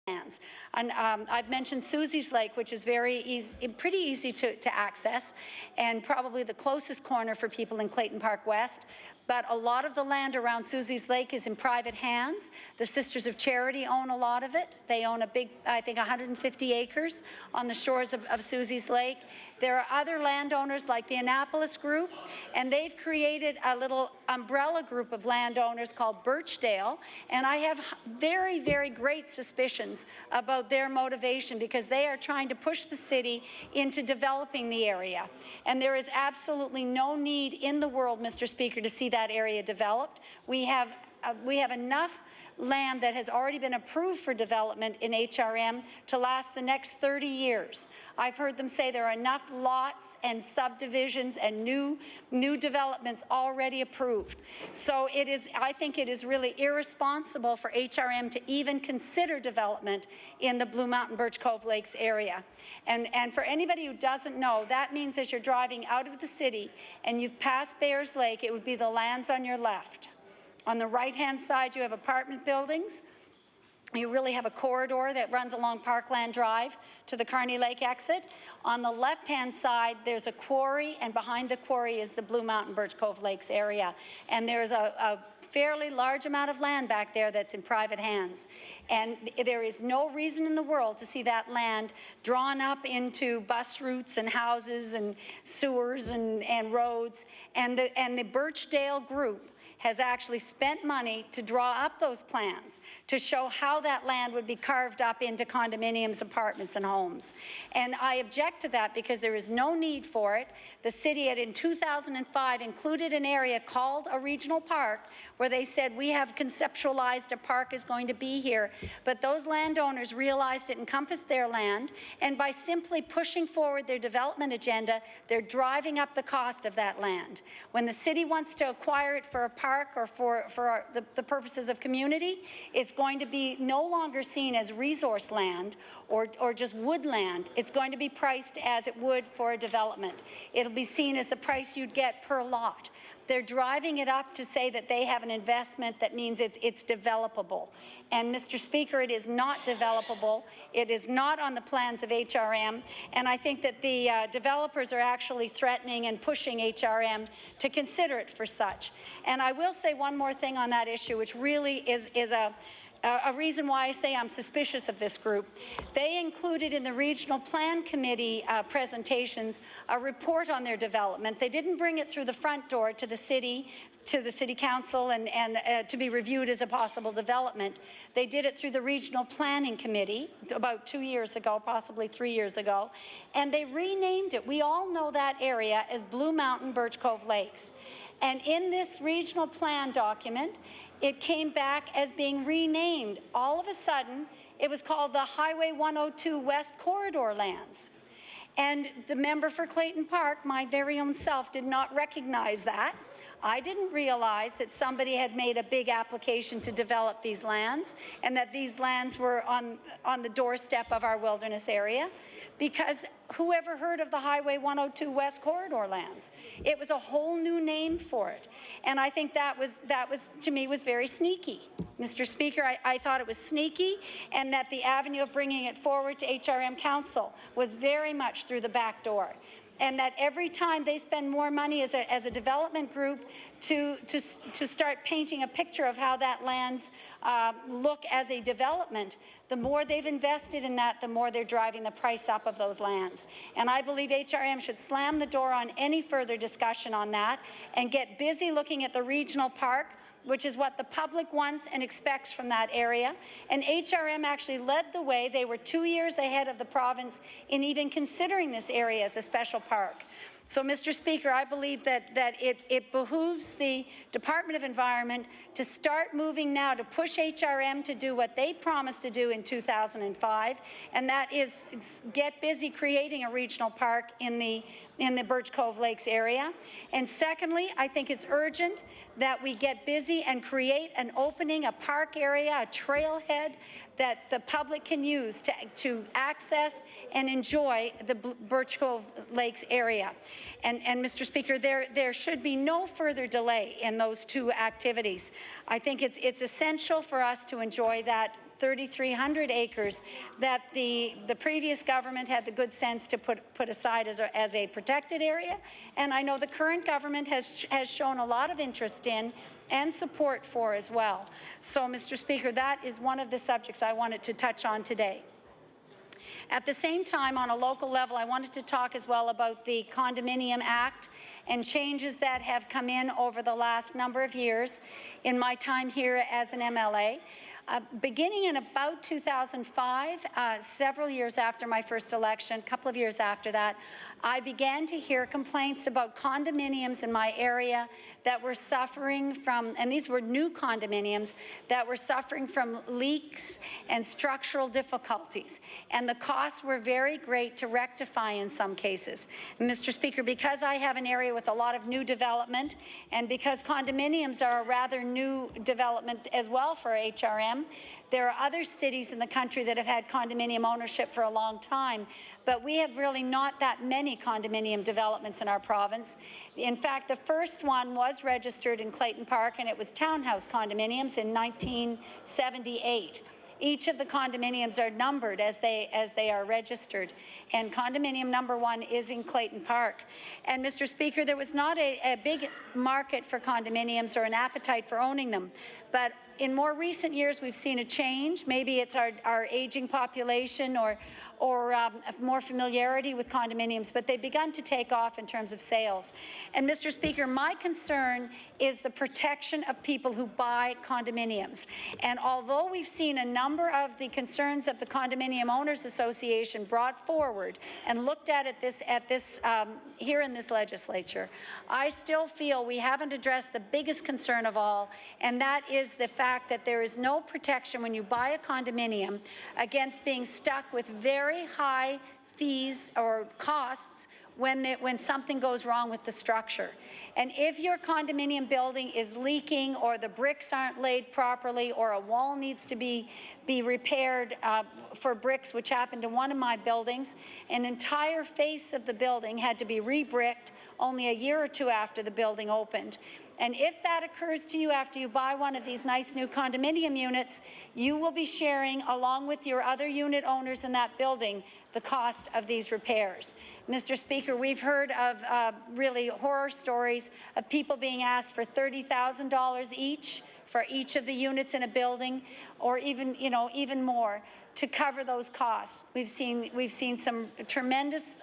lands. And I've mentioned Susie's Lake, which is pretty easy to access, and probably the closest corner for people in Clayton Park West. But a lot of the land around Susie's Lake is in private hands. The Sisters of Charity own a lot of it. They own a big, I think, 150 acres on the shores of Susie's Lake. There are other landowners like the Annapolis Group, and they've created a little umbrella group of landowners called Birchdale, and I have very, very great suspicions about their motivation, because they are trying to push the city into developing the area. And there is absolutely no need in the world, Mr. Speaker, to see that area developed. We have enough land that has already been approved for development in HRM to last the next 30 years. I've heard them say there are enough lots and subdivisions and new developments already approved. So I think it is really irresponsible for HRM to even consider development in the Blue Mountain Birch Cove Lakes area. And for anybody who doesn't know, that means as you're driving out of the city and you've passed Bears Lake, it would be the lands on your left. On the right-hand side, you have apartment buildings. You really have a corridor that runs along Parkland Drive to the Carney Lake exit. On the left-hand side, there's a quarry, and behind the quarry is the Blue Mountain Birch Cove Lakes area. And there's a fairly large amount of land back there that's in private hands. And there is no reason in the world to see that land drawn up into bus routes and houses and sewers and roads. And the Birchdale group has actually spent money to draw up those plans to show how that land would be carved up into condominiums, apartments, and homes. And I object to that because there is no need for it. The city had in 2005 included an area called a regional park where they said we have conceptualized a park is going to be here, but those landowners realized it encompassed their land, and by simply pushing forward their development agenda, they're driving up the cost of that land. When the city wants to acquire it for a park or for the purposes of community, it's going to be no longer seen as resource land or just woodland. It's going to be priced as it would for a development. It'll be seen as the price you'd get per lot. They're driving it up to say that they have an investment that means it's developable. And Mr. Speaker, it is not developable. It is not on the plans of HRM. And I think that the developers are actually threatening and pushing HRM to consider it for such. And I will say one more thing on that issue, which really is a reason why I say I'm suspicious of this group. They included in the Regional Plan Committee presentations a report on their development. They didn't bring it through the front door to the City Council and to be reviewed as a possible development. They did it through the Regional Planning Committee about 2 years ago, possibly 3 years ago, and they renamed it. We all know that area as Blue Mountain Birch Cove Lakes. And in this regional plan document, it came back as being renamed. All of a sudden, it was called the Highway 102 West Corridor lands. And the member for Clayton Park, my very own self, did not recognize that. I didn't realize that somebody had made a big application to develop these lands and that these lands were on the doorstep of our wilderness area, because who ever heard of the Highway 102 West Corridor lands? It was a whole new name for it. And I think that was to me, was very sneaky. Mr. Speaker, I thought it was sneaky, and that the avenue of bringing it forward to HRM Council was very much through the back door. And that every time they spend more money as a development group to start painting a picture of how that lands look as a development, the more they've invested in that, the more they're driving the price up of those lands. And I believe HRM should slam the door on any further discussion on that and get busy looking at the regional park, which is what the public wants and expects from that area. And HRM actually led the way. They were 2 years ahead of the province in even considering this area as a special park. So, Mr. Speaker, I believe that it behooves the Department of Environment to start moving now to push HRM to do what they promised to do in 2005, and that is get busy creating a regional park in the Birch Cove Lakes area. And secondly, I think it's urgent that we get busy and create an opening, a park area, a trailhead that the public can use to access and enjoy the Birch Cove Lakes area. And Mr. Speaker, there should be no further delay in those two activities. I think it's essential for us to enjoy that 3,300 acres that the previous government had the good sense to put aside as a protected area. And I know the current government has shown a lot of interest in and support for as well. So, Mr. Speaker, that is one of the subjects I wanted to touch on today. At the same time, on a local level, I wanted to talk as well about the Condominium Act and changes that have come in over the last number of years in my time here as an MLA. Beginning in about 2005, several years after my first election, a couple of years after that, I began to hear complaints about condominiums in my area that were suffering from, and these were new condominiums, that were suffering from leaks and structural difficulties. And the costs were very great to rectify in some cases. And Mr. Speaker, because I have an area with a lot of new development, and because condominiums are a rather new development as well for HRM, there are other cities in the country that have had condominium ownership for a long time, but we have really not that many condominium developments in our province. In fact, the first one was registered in Clayton Park, and it was townhouse condominiums in 1978. Each of the condominiums are numbered as they are registered, and condominium number 1 is in Clayton Park. And Mr. Speaker, there was not a big market for condominiums or an appetite for owning them, but in more recent years we've seen a change. Maybe it's our aging population or more familiarity with condominiums, but they've begun to take off in terms of sales. And Mr. Speaker, my concern is the protection of people who buy condominiums. And although we've seen a number of the concerns of the Condominium Owners Association brought forward and looked at here in this legislature, I still feel we haven't addressed the biggest concern of all, and that is the fact that there is no protection when you buy a condominium against being stuck with very high fees or costs when something goes wrong with the structure. And if your condominium building is leaking, or the bricks aren't laid properly, or a wall needs to be repaired for bricks, which happened to one of my buildings, an entire face of the building had to be re-bricked only a year or two after the building opened. And if that occurs to you after you buy one of these nice new condominium units, you will be sharing, along with your other unit owners in that building, the cost of these repairs. Mr. Speaker, we've heard of really horror stories of people being asked for $30,000 each for each of the units in a building, or even more, to cover those costs. We've seen some tremendous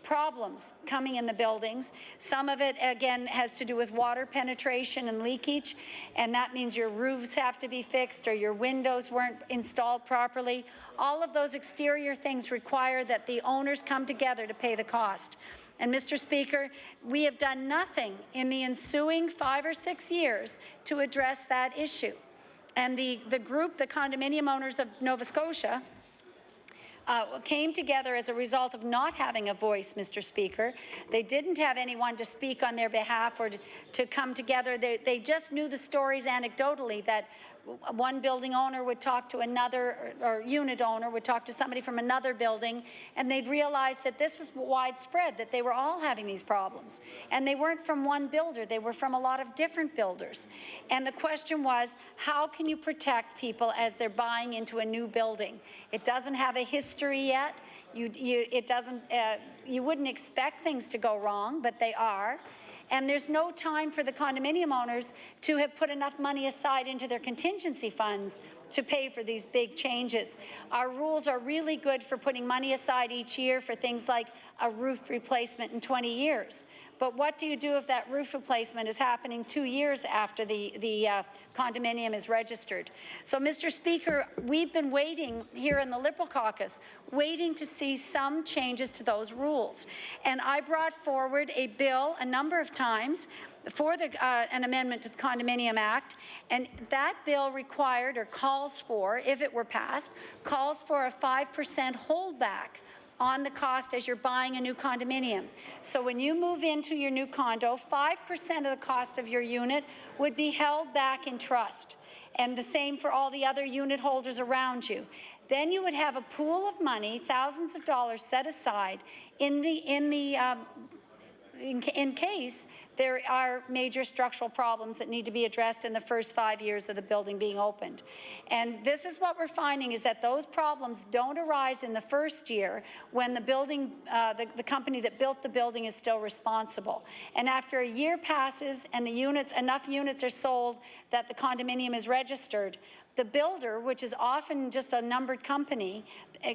problems coming in the buildings. Some of it, again, has to do with water penetration and leakage, and that means your roofs have to be fixed or your windows weren't installed properly. All of those exterior things require that the owners come together to pay the cost. And Mr. Speaker, we have done nothing in the ensuing 5 or 6 years to address that issue. And the group, the Condominium Owners of Nova Scotia, came together as a result of not having a voice, Mr. Speaker. They didn't have anyone to speak on their behalf or to come together. They just knew the stories anecdotally that one building owner would talk to another, or unit owner would talk to somebody from another building, and they'd realize that this was widespread, that they were all having these problems. And they weren't from one builder, they were from a lot of different builders. And the question was, how can you protect people as they're buying into a new building? It doesn't have a history yet. You wouldn't expect things to go wrong, but they are. And there's no time for the condominium owners to have put enough money aside into their contingency funds to pay for these big changes. Our rules are really good for putting money aside each year for things like a roof replacement in 20 years. But what do you do if that roof replacement is happening 2 years after the condominium is registered? So, Mr. Speaker, we've been waiting here in the Liberal caucus, waiting to see some changes to those rules. And I brought forward a bill a number of times for an amendment to the Condominium Act, and that bill required, or calls for, if it were passed, calls for a 5% holdback on the cost as you're buying a new condominium. So when you move into your new condo, 5% of the cost of your unit would be held back in trust, and the same for all the other unit holders around you. Then you would have a pool of money, thousands of dollars set aside in case there are major structural problems that need to be addressed in the first 5 years of the building being opened. And this is what we're finding, is that those problems don't arise in the first year when the building, the company that built the building is still responsible. And after a year passes and the units, enough units are sold that the condominium is registered, the builder, which is often just a numbered company,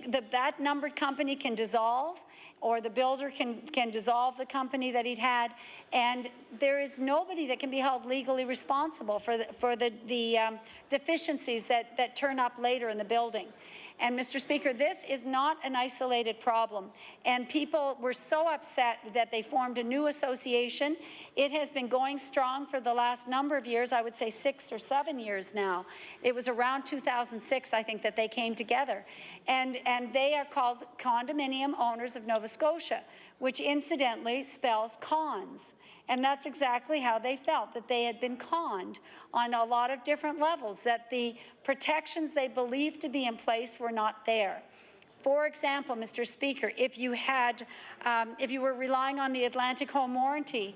that numbered company can dissolve, or the builder can dissolve the company that he'd had, and there is nobody that can be held legally responsible for the deficiencies that turn up later in the building. And Mr. Speaker, this is not an isolated problem, and people were so upset that they formed a new association. It has been going strong for the last number of years, I would say 6 or 7 years now. It was around 2006, I think, that they came together. And they are called Condominium Owners of Nova Scotia, which incidentally spells cons. And that's exactly how they felt, that they had been conned on a lot of different levels, that the protections they believed to be in place were not there. For example, Mr. Speaker, if you were relying on the Atlantic home warranty,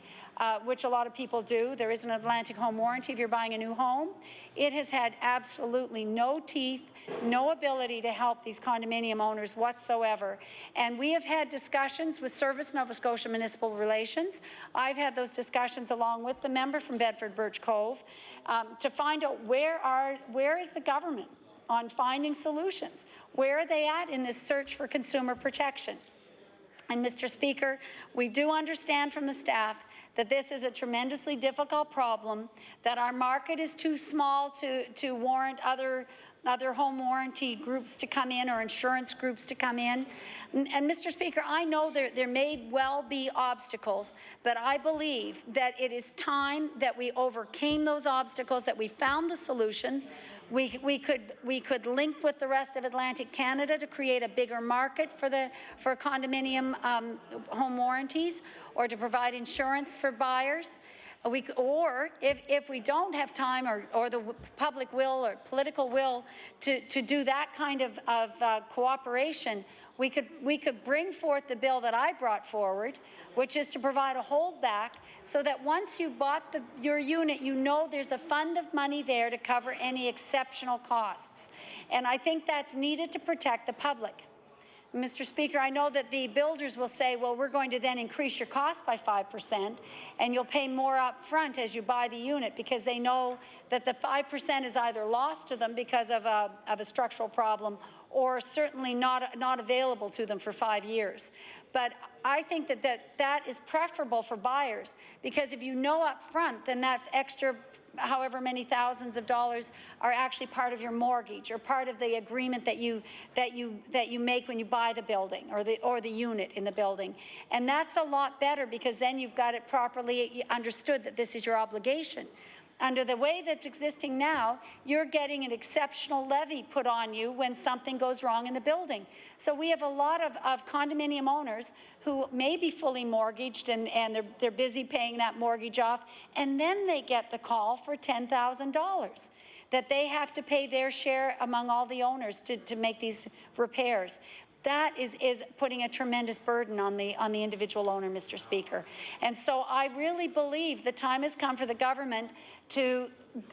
which a lot of people do, there is an Atlantic home warranty if you're buying a new home, it has had absolutely no teeth, no ability to help these condominium owners whatsoever. And we have had discussions with Service Nova Scotia Municipal Relations. I've had those discussions along with the member from Bedford Birch Cove to find out where is the government on finding solutions? Where are they at in this search for consumer protection? And Mr. Speaker, we do understand from the staff that this is a tremendously difficult problem, that our market is too small to warrant other home warranty groups to come in or insurance groups to come in. And Mr. Speaker, I know there may well be obstacles, but I believe that it is time that we overcame those obstacles, that we found the solutions. We could link with the rest of Atlantic Canada to create a bigger market for condominium home warranties, or to provide insurance for buyers. Or if we don't have time or the public will or political will to do that kind of cooperation, we could bring forth the bill that I brought forward, which is to provide a holdback so that once you bought your unit, you know there's a fund of money there to cover any exceptional costs. And I think that's needed to protect the public. Mr. Speaker, I know that the builders will say, well, we're going to then increase your cost by 5%, and you'll pay more up front as you buy the unit, because they know that the 5% is either lost to them because of a structural problem, or certainly not available to them for 5 years. But I think that is preferable for buyers, because if you know up front, then that extra however many thousands of dollars are actually part of your mortgage, or part of the agreement that you make when you buy the building, or the unit in the building. And that's a lot better, because then you've got it properly understood that this is your obligation. Under the way that's existing now, you're getting an exceptional levy put on you when something goes wrong in the building. So we have a lot of condominium owners who may be fully mortgaged, and they're busy paying that mortgage off, and then they get the call for $10,000 that they have to pay their share among all the owners to make these repairs. That is putting a tremendous burden on the individual owner, Mr. Speaker. And so I really believe the time has come for the government to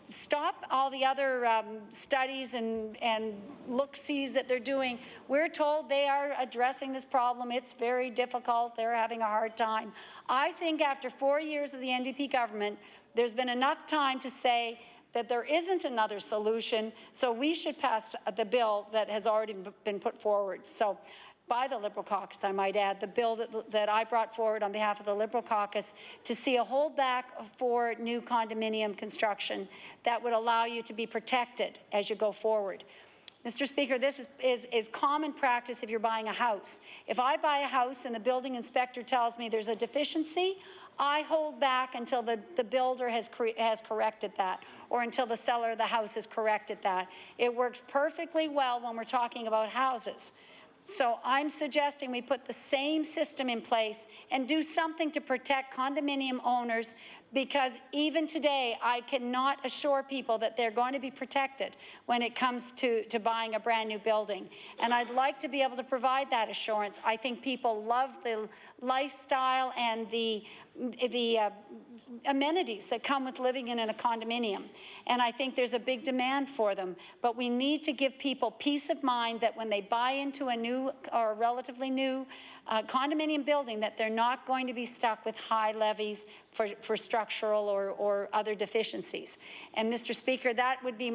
stop all the other studies and look-sees that they're doing. We're told they are addressing this problem. It's very difficult. They're having a hard time. I think after 4 years of the NDP government, there's been enough time to say that there isn't another solution, so we should pass the bill that has already been put forward. So, by the Liberal caucus, I might add, the bill that I brought forward on behalf of the Liberal caucus to see a holdback for new condominium construction that would allow you to be protected as you go forward. Mr. Speaker, this is common practice if you're buying a house. If I buy a house and the building inspector tells me there's a deficiency, I hold back until the builder has corrected that, or until the seller of the house has corrected that. It works perfectly well when we're talking about houses. So I'm suggesting we put the same system in place and do something to protect condominium owners, because even today I cannot assure people that they're going to be protected when it comes to buying a brand new building. And I'd like to be able to provide that assurance. I think people love the lifestyle and the amenities that come with living in a condominium. And I think there's a big demand for them. But we need to give people peace of mind that when they buy into a new or relatively new condominium building, that they're not going to be stuck with high levies for structural or other deficiencies. And Mr. Speaker, that would be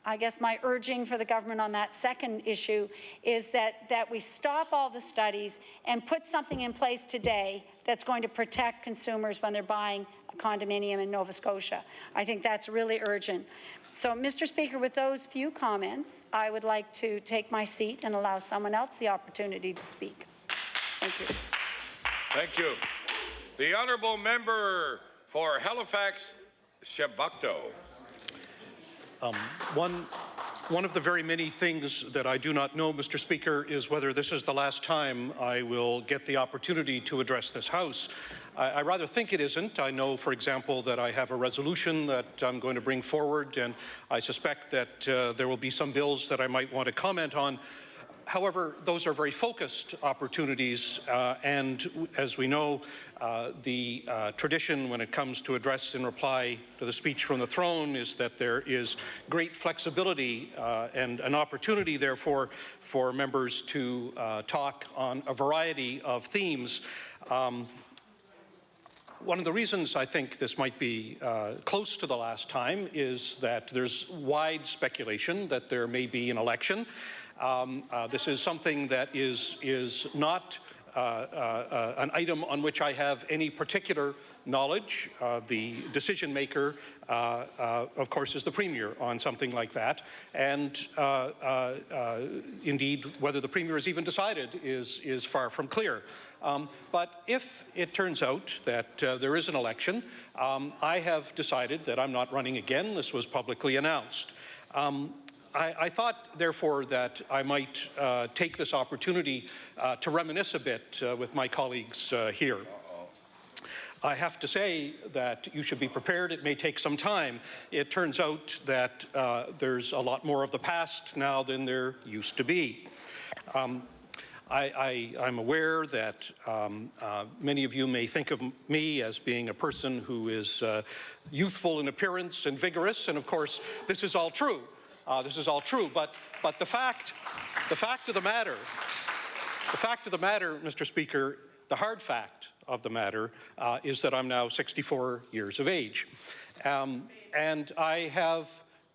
I guess my urging for the government on that second issue is that we stop all the studies and put something in place today that's going to protect consumers when they're buying a condominium in Nova Scotia. I think that's really urgent. So, Mr. Speaker, with those few comments, I would like to take my seat and allow someone else the opportunity to speak. Thank you. Thank you. The honourable member for Halifax, Chebucto. One of the very many things that I do not know, Mr. Speaker, is whether this is the last time I will get the opportunity to address this House. I rather think it isn't. I know, for example, that I have a resolution that I'm going to bring forward, and I suspect that there will be some bills that I might want to comment on. However, those are very focused opportunities, and as we know, the tradition when it comes to address in reply to the speech from the throne is that there is great flexibility and an opportunity, therefore, for members to talk on a variety of themes. One of the reasons I think this might be close to the last time is that there's wide speculation that there may be an election. This is something that is not an item on which I have any particular knowledge. The decision maker, of course, is the Premier on something like that. And indeed, whether the Premier has even decided is far from clear. But if it turns out that there is an election, I have decided that I'm not running again. This was publicly announced. I thought, therefore, that I might take this opportunity to reminisce a bit with my colleagues here. I have to say that you should be prepared. It may take some time. It turns out that there's a lot more of the past now than there used to be. I'm aware that many of you may think of me as being a person who is youthful in appearance and vigorous, and of course, this is all true. This is all true, but the fact of the matter, Mr. Speaker, the hard fact of the matter is that I'm now 64 years of age. And I have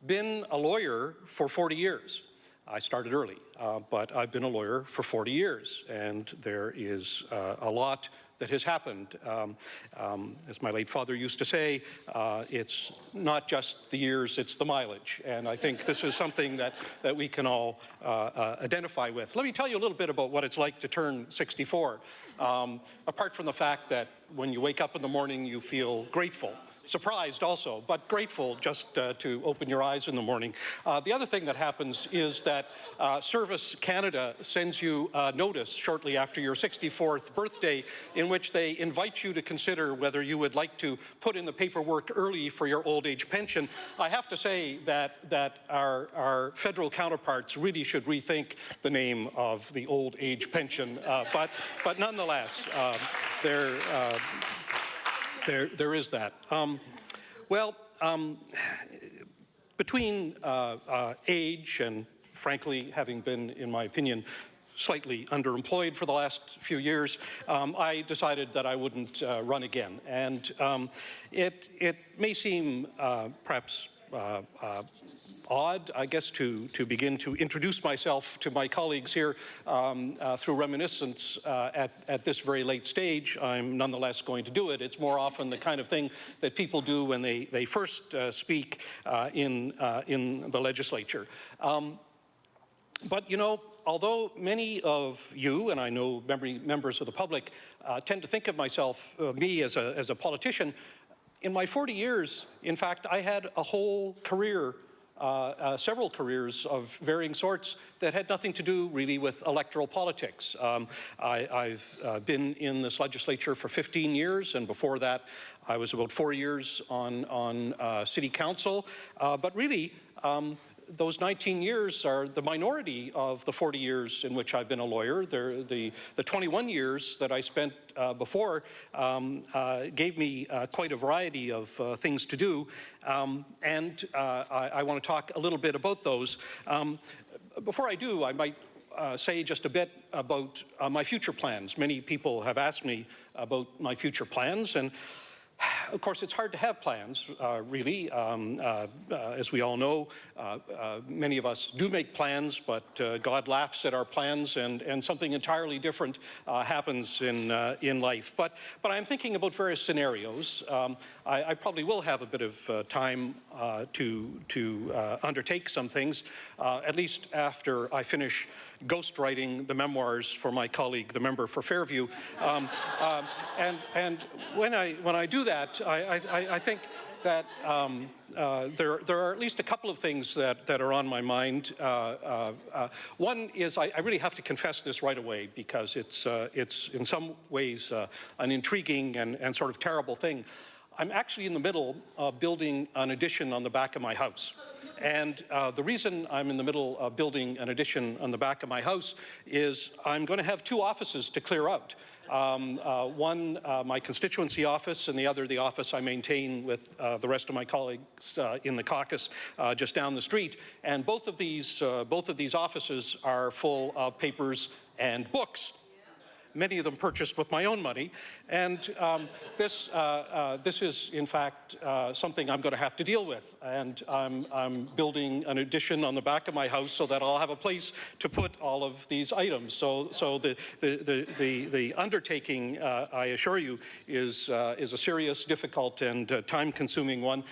been a lawyer for 40 years. I started early, but I've been a lawyer for 40 years, and there is a lot that has happened. As my late father used to say, it's not just the years, it's the mileage. And I think this is something that we can all identify with. Let me tell you a little bit about what it's like to turn 64. Apart from the fact that when you wake up in the morning, you feel grateful. Surprised also, but grateful just to open your eyes in the morning. The other thing that happens is that Service Canada sends you a notice shortly after your 64th birthday in which they invite you to consider whether you would like to put in the paperwork early for your old age pension. I have to say that our federal counterparts really should rethink the name of the old age pension, but nonetheless, there is that. Between age and, frankly, having been, in my opinion, slightly underemployed for the last few years, I decided that I wouldn't run again. And it may seem perhaps odd, I guess, to begin to introduce myself to my colleagues here through reminiscence at this very late stage. I'm nonetheless going to do it. It's more often the kind of thing that people do when they first speak in the legislature. But, you know, although many of you, and I know members of the public, tend to think of me as a politician, in my 40 years, in fact, I had a whole career, several careers of varying sorts that had nothing to do really with electoral politics. I've been in this legislature for 15 years, and before that, I was about 4 years on city council. But really, those 19 years are the minority of the 40 years in which I've been a lawyer. The 21 years that I spent before gave me quite a variety of things to do, and I want to talk a little bit about those. Before I do, I might say just a bit about my future plans. Many people have asked me about my future plans, and of course, it's hard to have plans, really. As we all know, many of us do make plans, but God laughs at our plans, and something entirely different happens in life. But I'm thinking about various scenarios. I probably will have a bit of time to undertake some things, at least after I finish ghostwriting the memoirs for my colleague, the member for Fairview. And when I do that, I think that there are at least a couple of things that are on my mind. One is I really have to confess this right away, because it's in some ways an intriguing and sort of terrible thing. I'm actually in the middle of building an addition on the back of my house. And the reason I'm in the middle of building an addition on the back of my house is I'm going to have two offices to clear out. One, my constituency office, and the other, the office I maintain with the rest of my colleagues in the caucus just down the street. And both of these offices are full of papers and books, many of them purchased with my own money. And this is, in fact, something I'm going to have to deal with. And I'm building an addition on the back of my house so that I'll have a place to put all of these items. So the undertaking, I assure you, is a serious, difficult, and time-consuming one.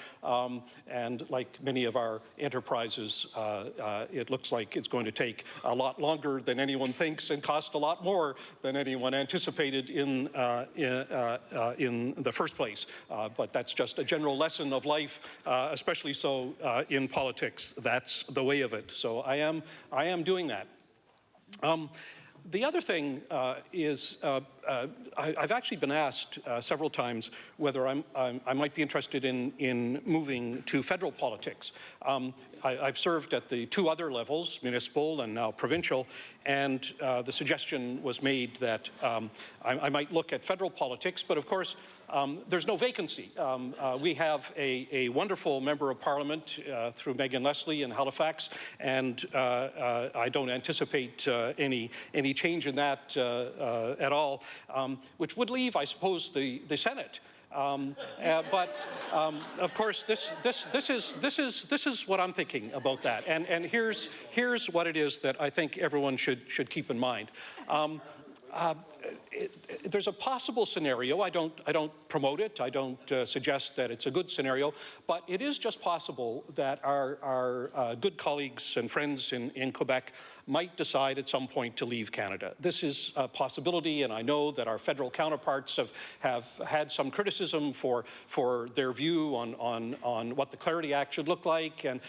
And like many of our enterprises, it looks like it's going to take a lot longer than anyone thinks and cost a lot more than anyone anticipated in the first place. But that's just a general lesson of life, especially so in politics. That's the way of it. So I am doing that. The other thing is I've actually been asked several times whether I might be interested in moving to federal politics. I've served at the two other levels, municipal and now provincial, and the suggestion was made that I might look at federal politics, but of course, there's no vacancy. We have a wonderful member of parliament through Megan Leslie in Halifax, and I don't anticipate any change in that at all, which would leave, I suppose, the Senate. But of course, this is what I'm thinking about that, and here's what it is that I think everyone should keep in mind. There's a possible scenario. I don't promote it. I don't suggest that it's a good scenario, but it is just possible that our good colleagues and friends in Quebec might decide at some point to leave Canada. This is a possibility, and I know that our federal counterparts have had some criticism for their view on what the Clarity Act should look like, and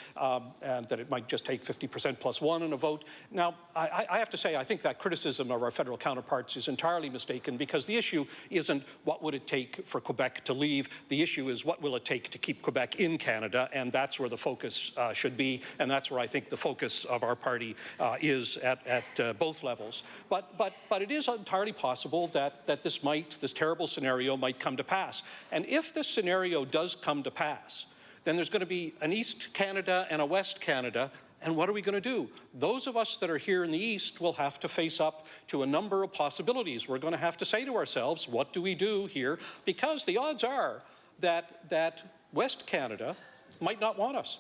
that it might just take 50% plus one in a vote. Now, I have to say, I think that criticism of our federal counterparts is entirely mistaken, because the issue isn't what would it take for Quebec to leave. The issue is what will it take to keep Quebec in Canada, and that's where the focus should be, and that's where I think the focus of our party is at both levels. But it is entirely possible that this terrible scenario might come to pass. And if this scenario does come to pass, then there's going to be an East Canada and a West Canada. And what are we going to do? Those of us that are here in the East will have to face up to a number of possibilities. We're going to have to say to ourselves, what do we do here? Because the odds are that West Canada might not want us.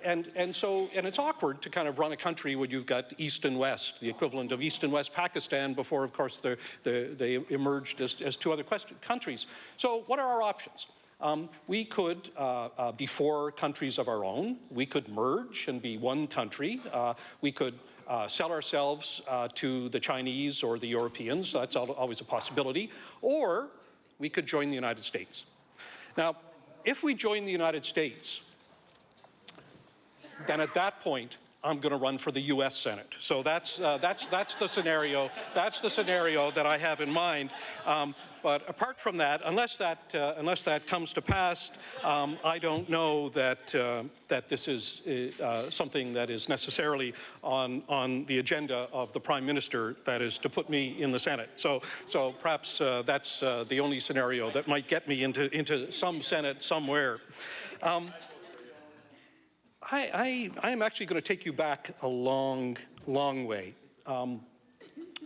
And it's awkward to kind of run a country where you've got East and West, the equivalent of East and West Pakistan before, of course, they emerged as two other countries. So what are our options? We could be four countries of our own. We could merge and be one country. We could sell ourselves to the Chinese or the Europeans. That's always a possibility. Or we could join the United States. Now, if we join the United States, then at that point, I'm going to run for the U.S. Senate. So that's the scenario. That's the scenario that I have in mind. But apart from that, unless that comes to pass, I don't know that that this is something that is necessarily on the agenda of the Prime Minister. That is to put me in the Senate. So perhaps that's the only scenario that might get me into some Senate somewhere. I am actually going to take you back a long way.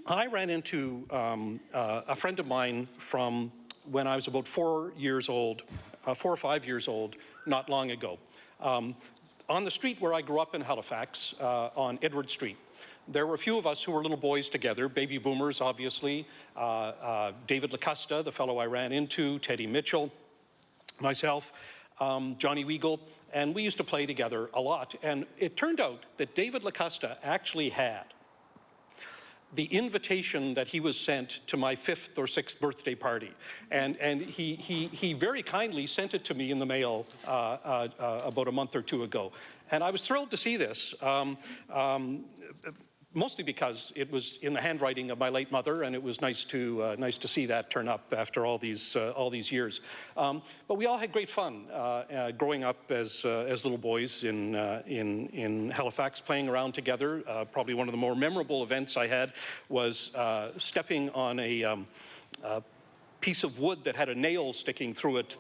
I ran into a friend of mine from when I was about 4 or 5 years old, not long ago. On the street where I grew up in Halifax, on Edward Street, there were a few of us who were little boys together, baby boomers, obviously, David Lacosta, the fellow I ran into, Teddy Mitchell, myself, Johnny Weagle, and we used to play together a lot. And it turned out that David Lacosta actually had the invitation that he was sent to my 5th or 6th birthday party. And he very kindly sent it to me in the mail about a month or two ago. And I was thrilled to see this. Mostly because it was in the handwriting of my late mother, and it was nice to see that turn up after all these years. But we all had great fun growing up as little boys in Halifax, playing around together. Probably one of the more memorable events I had was stepping on a piece of wood that had a nail sticking through it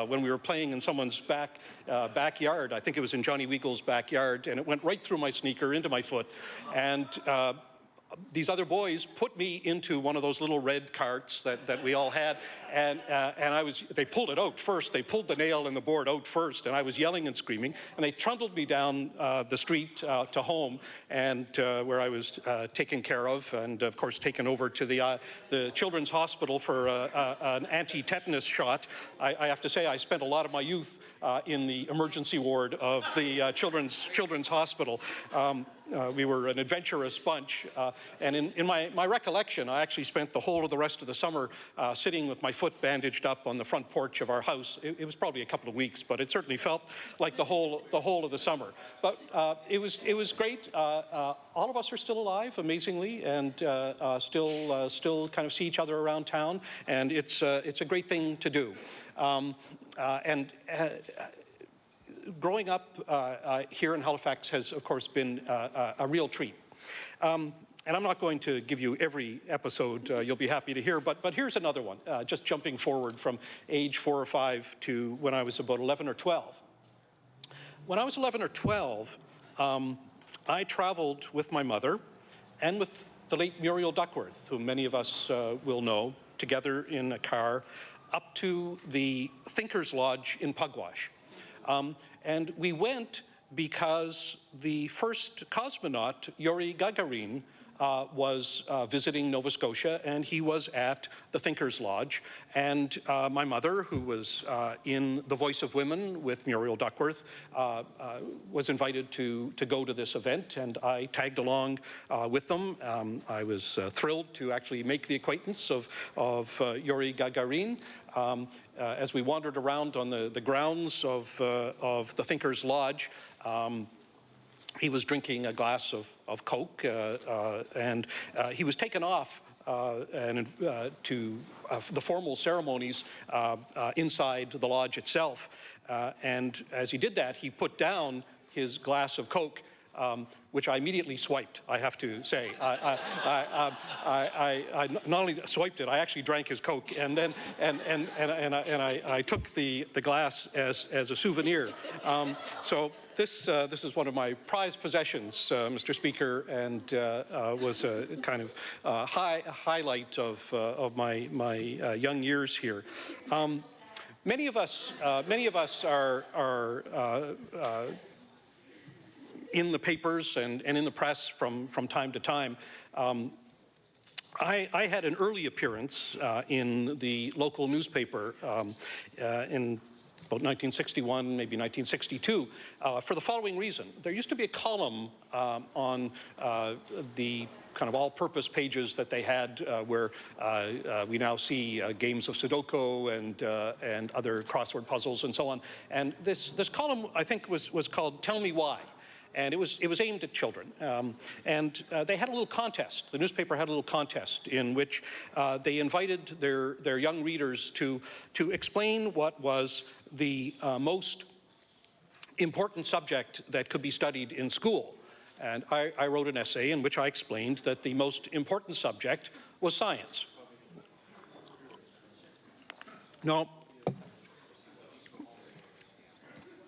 when we were playing in someone's backyard. I think it was in Johnny Weagle's backyard, and it went right through my sneaker into my foot. And these other boys put me into one of those little red carts that we all had, and they pulled it out first. They pulled the nail in the board out first, and I was yelling and screaming, and they trundled me down the street to home, and where I was taken care of, and of course taken over to the Children's Hospital for an anti-tetanus shot. I have to say I spent a lot of my youth in the emergency ward of the Children's Hospital. We were an adventurous bunch, and in my recollection, I actually spent the whole of the rest of the summer sitting with my foot bandaged up on the front porch of our house. It was probably a couple of weeks, but it certainly felt like the whole of the summer. But it was great. All of us are still alive, amazingly, and still kind of see each other around town, and it's a great thing to do. Growing up here in Halifax has, of course, been a real treat. And I'm not going to give you every episode you'll be happy to hear, but here's another one, just jumping forward from age 4 or 5 to when I was about 11 or 12. When I was 11 or 12, I traveled with my mother and with the late Muriel Duckworth, whom many of us will know, together in a car up to the Thinkers Lodge in Pugwash. And we went because the first cosmonaut, Yuri Gagarin, was visiting Nova Scotia, and he was at the Thinkers Lodge. And my mother, who was in The Voice of Women with Muriel Duckworth, was invited to go to this event, and I tagged along with them. I was thrilled to actually make the acquaintance of Yuri Gagarin. As we wandered around on the grounds of the Thinkers Lodge, he was drinking a glass of Coke, and he was taken off to the formal ceremonies inside the lodge itself. And as he did that, he put down his glass of Coke, which I immediately swiped, I have to say. I not only swiped it, I actually drank his Coke, and then I took the glass as a souvenir. So this is one of my prized possessions, Mr. Speaker, and was a kind of highlight of my young years here. Many of us are in the papers and in the press from time to time. I had an early appearance in the local newspaper in about 1961, maybe 1962, for the following reason. There used to be a column on the kind of all-purpose pages that they had where we now see games of Sudoku and other crossword puzzles and so on. And this column, I think, was called Tell Me Why. and it was aimed at children. They had a little contest. The newspaper had a little contest in which they invited their young readers to explain what was the most important subject that could be studied in school. And I wrote an essay in which I explained that the most important subject was science. Now,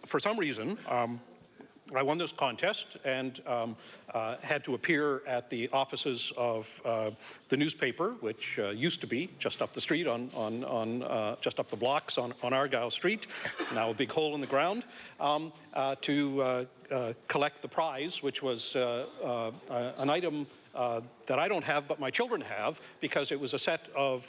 for some reason, I won this contest and had to appear at the offices of the newspaper, which used to be just up the street just up the blocks on Argyle Street, now a big hole in the ground, to collect the prize, which was an item that I don't have, but my children have, because it was a set of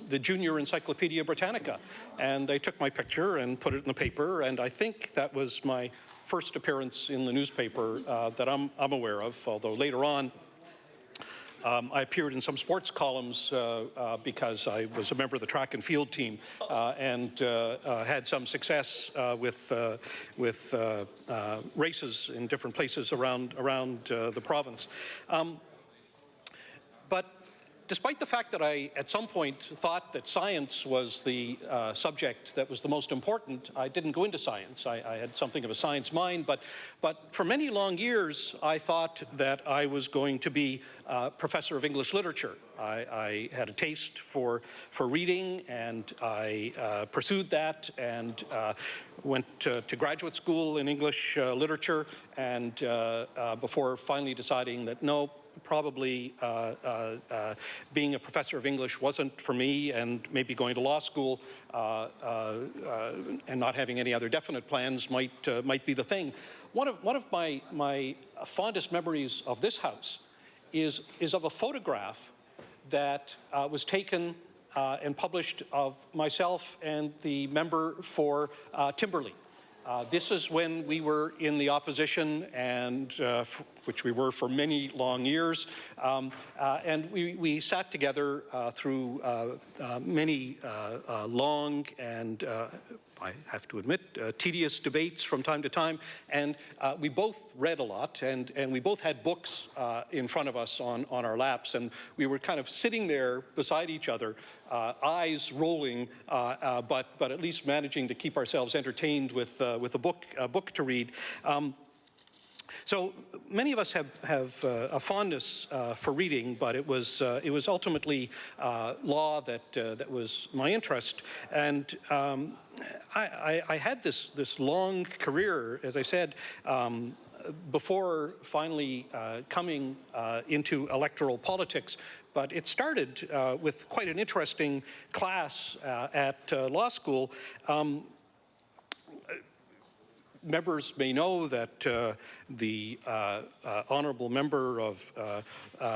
the Junior Encyclopedia Britannica. And they took my picture and put it in the paper, and I think that was my first appearance in the newspaper that I'm aware of, although later on I appeared in some sports columns because I was a member of the track and field team and had some success with races in different places around the province. But despite the fact that I, at some point, thought that science was the subject that was the most important, I didn't go into science. I had something of a science mind, but for many long years, I thought that I was going to be a professor of English literature. I had a taste for reading, and I pursued that, and went to graduate school in English literature, and before finally deciding that, no, probably being a professor of English wasn't for me, and maybe going to law school and not having any other definite plans might be the thing. One of my fondest memories of this house is of a photograph that was taken and published of myself and the member for Timberley. This is when we were in the opposition, and which we were for many long years, and we sat together through many long and I have to admit, tedious debates from time to time, and we both read a lot, and we both had books in front of us on our laps, and we were kind of sitting there beside each other, eyes rolling, but at least managing to keep ourselves entertained with a book to read. So many of us have a fondness for reading, but it was ultimately law that was my interest, and I had this long career, as I said, before finally coming into electoral politics. But it started with quite an interesting class at law school. Members may know that the honourable member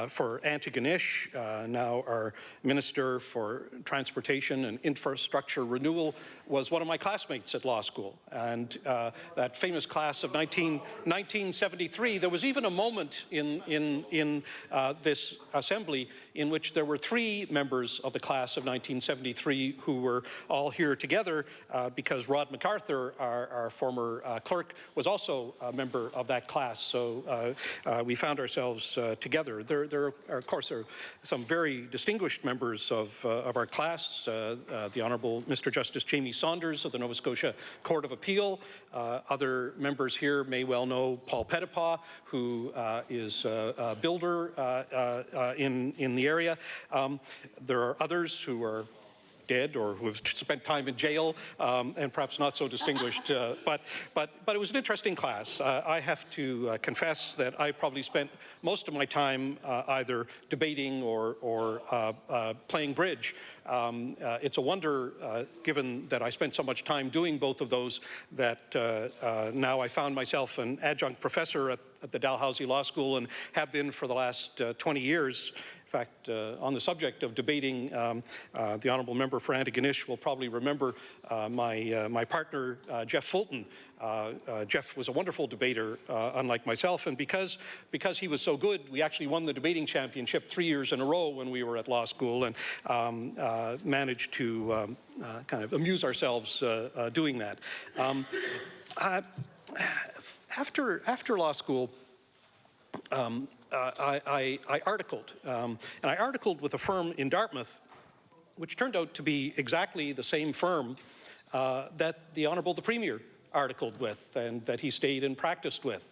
for Antigonish, now our Minister for Transportation and Infrastructure Renewal, was one of my classmates at law school. And that famous class of 1973, there was even a moment in this assembly in which there were 3 members of the class of 1973 who were all here together because Rod MacArthur, our former clerk, was also a member of that class. So we found ourselves together. There are, of course, some very distinguished members of our class. The Honourable Mr. Justice Jamie Saunders of the Nova Scotia Court of Appeal. Other members here may well know Paul Pettipaw, who is a builder in the area. There are others who are dead or who have spent time in jail and perhaps not so distinguished. But it was an interesting class. I have to confess that I probably spent most of my time either debating or playing bridge. It's a wonder, given that I spent so much time doing both of those, that now I found myself an adjunct professor at the Dalhousie Law School and have been for the last 20 years. In fact, on the subject of debating, the honourable member for Antigonish will probably remember my partner, Jeff Fulton. Jeff was a wonderful debater, unlike myself, and because he was so good, we actually won the debating championship 3 years in a row when we were at law school, and managed to kind of amuse ourselves doing that. after law school, I articled, and I articled with a firm in Dartmouth, which turned out to be exactly the same firm that the Honourable the Premier articled with and that he stayed and practiced with.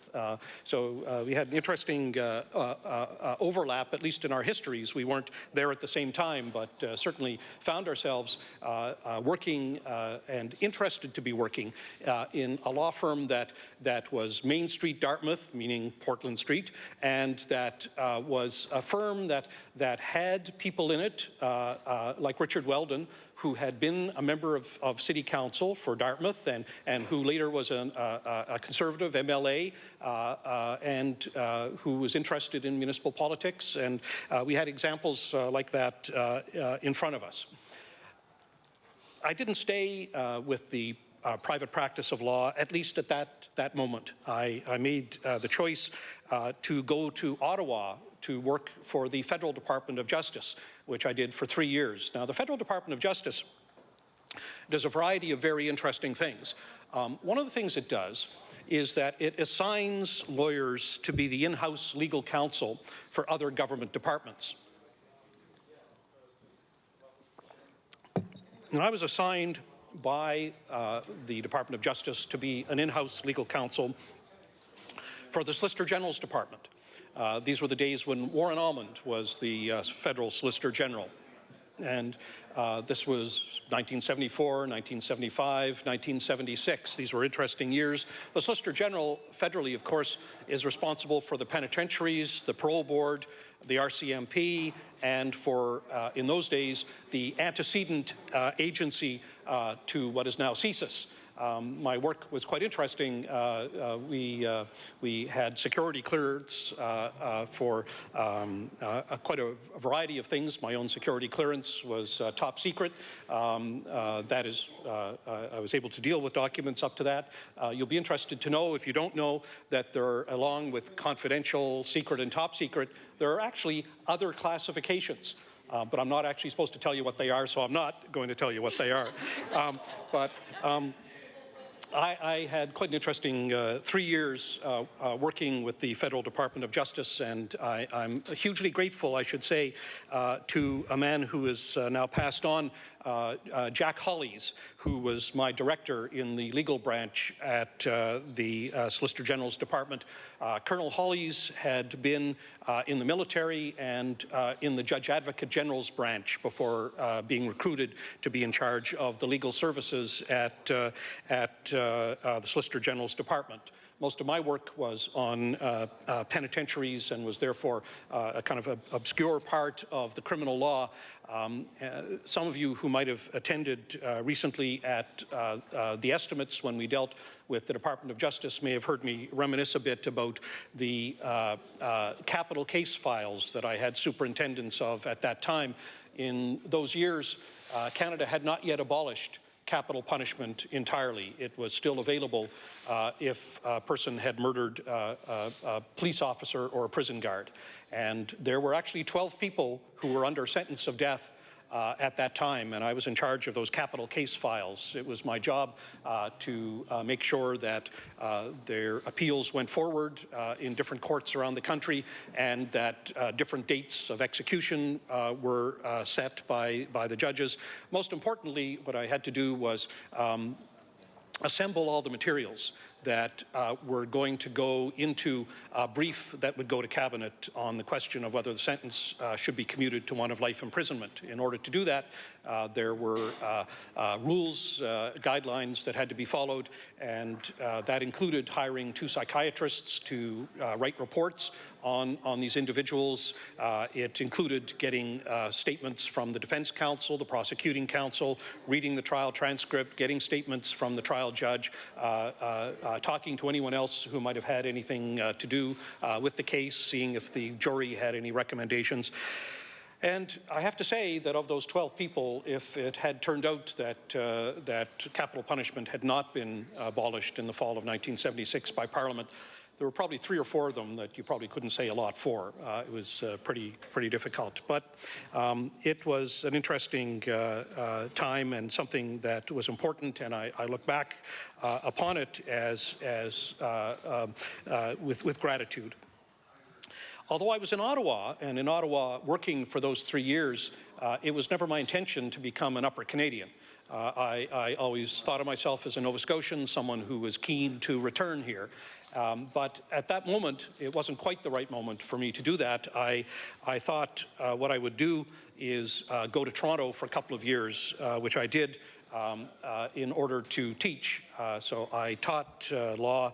So we had an interesting overlap, at least in our histories. We weren't there at the same time, but certainly found ourselves working and interested to be working in a law firm that was Main Street Dartmouth, meaning Portland Street, and that was a firm that had people in it, like Richard Weldon, who had been a member of City Council for Dartmouth and who later was a Conservative MLA and who was interested in municipal politics. And we had examples like that in front of us. I didn't stay with the private practice of law, at least at that moment. I made the choice to go to Ottawa to work for the Federal Department of Justice, which I did for 3 years. Now, the Federal Department of Justice does a variety of very interesting things. One of the things it does is that it assigns lawyers to be the in-house legal counsel for other government departments. And I was assigned by the Department of Justice to be an in-house legal counsel for the Solicitor General's Department. These were the days when Warren Almond was the federal Solicitor General. And this was 1974, 1975, 1976. These were interesting years. The Solicitor General, federally, of course, is responsible for the penitentiaries, the parole board, the RCMP, and for, in those days, the antecedent agency to what is now CSIS. My work was quite interesting. We had security clearance for quite a variety of things. My own security clearance was top secret. That is, I was able to deal with documents up to that. You'll be interested to know, if you don't know, that there, along with confidential, secret, and top secret, there are actually other classifications. But I'm not actually supposed to tell you what they are, so I'm not going to tell you what they are. I had quite an interesting 3 years working with the Federal Department of Justice, and I'm hugely grateful, I should say, to a man who is now passed on, Jack Hollies, who was my director in the legal branch at the Solicitor General's Department. Colonel Hollies had been in the military and in the Judge Advocate General's branch before being recruited to be in charge of the legal services at the Solicitor General's Department. Most of my work was on penitentiaries and was therefore a kind of obscure part of the criminal law. Some of you who might have attended recently at the estimates when we dealt with the Department of Justice may have heard me reminisce a bit about the capital case files that I had superintendence of at that time. In those years, Canada had not yet abolished capital punishment entirely. It was still available if a person had murdered a police officer or a prison guard. And there were actually 12 people who were under sentence of death at that time, and I was in charge of those capital case files. It was my job to make sure that their appeals went forward in different courts around the country, and that different dates of execution were set by the judges. Most importantly, what I had to do was assemble all the materials that were going to go into a brief that would go to Cabinet on the question of whether the sentence should be commuted to one of life imprisonment. In order to do that, there were rules, guidelines that had to be followed, and that included hiring 2 psychiatrists to write reports on these individuals. It included getting statements from the defense counsel, the prosecuting counsel, reading the trial transcript, getting statements from the trial judge, talking to anyone else who might have had anything to do with the case, seeing if the jury had any recommendations. And I have to say that of those 12 people, if it had turned out that capital punishment had not been abolished in the fall of 1976 by Parliament, there were probably 3 or 4 of them that you probably couldn't say a lot for. It was pretty difficult. But it was an interesting time and something that was important, and I look back upon it with gratitude. Although I was in Ottawa, and in Ottawa working for those 3 years, it was never my intention to become an Upper Canadian. I always thought of myself as a Nova Scotian, someone who was keen to return here. But at that moment, it wasn't quite the right moment for me to do that. I thought what I would do is go to Toronto for a couple of years, which I did in order to teach. So I taught law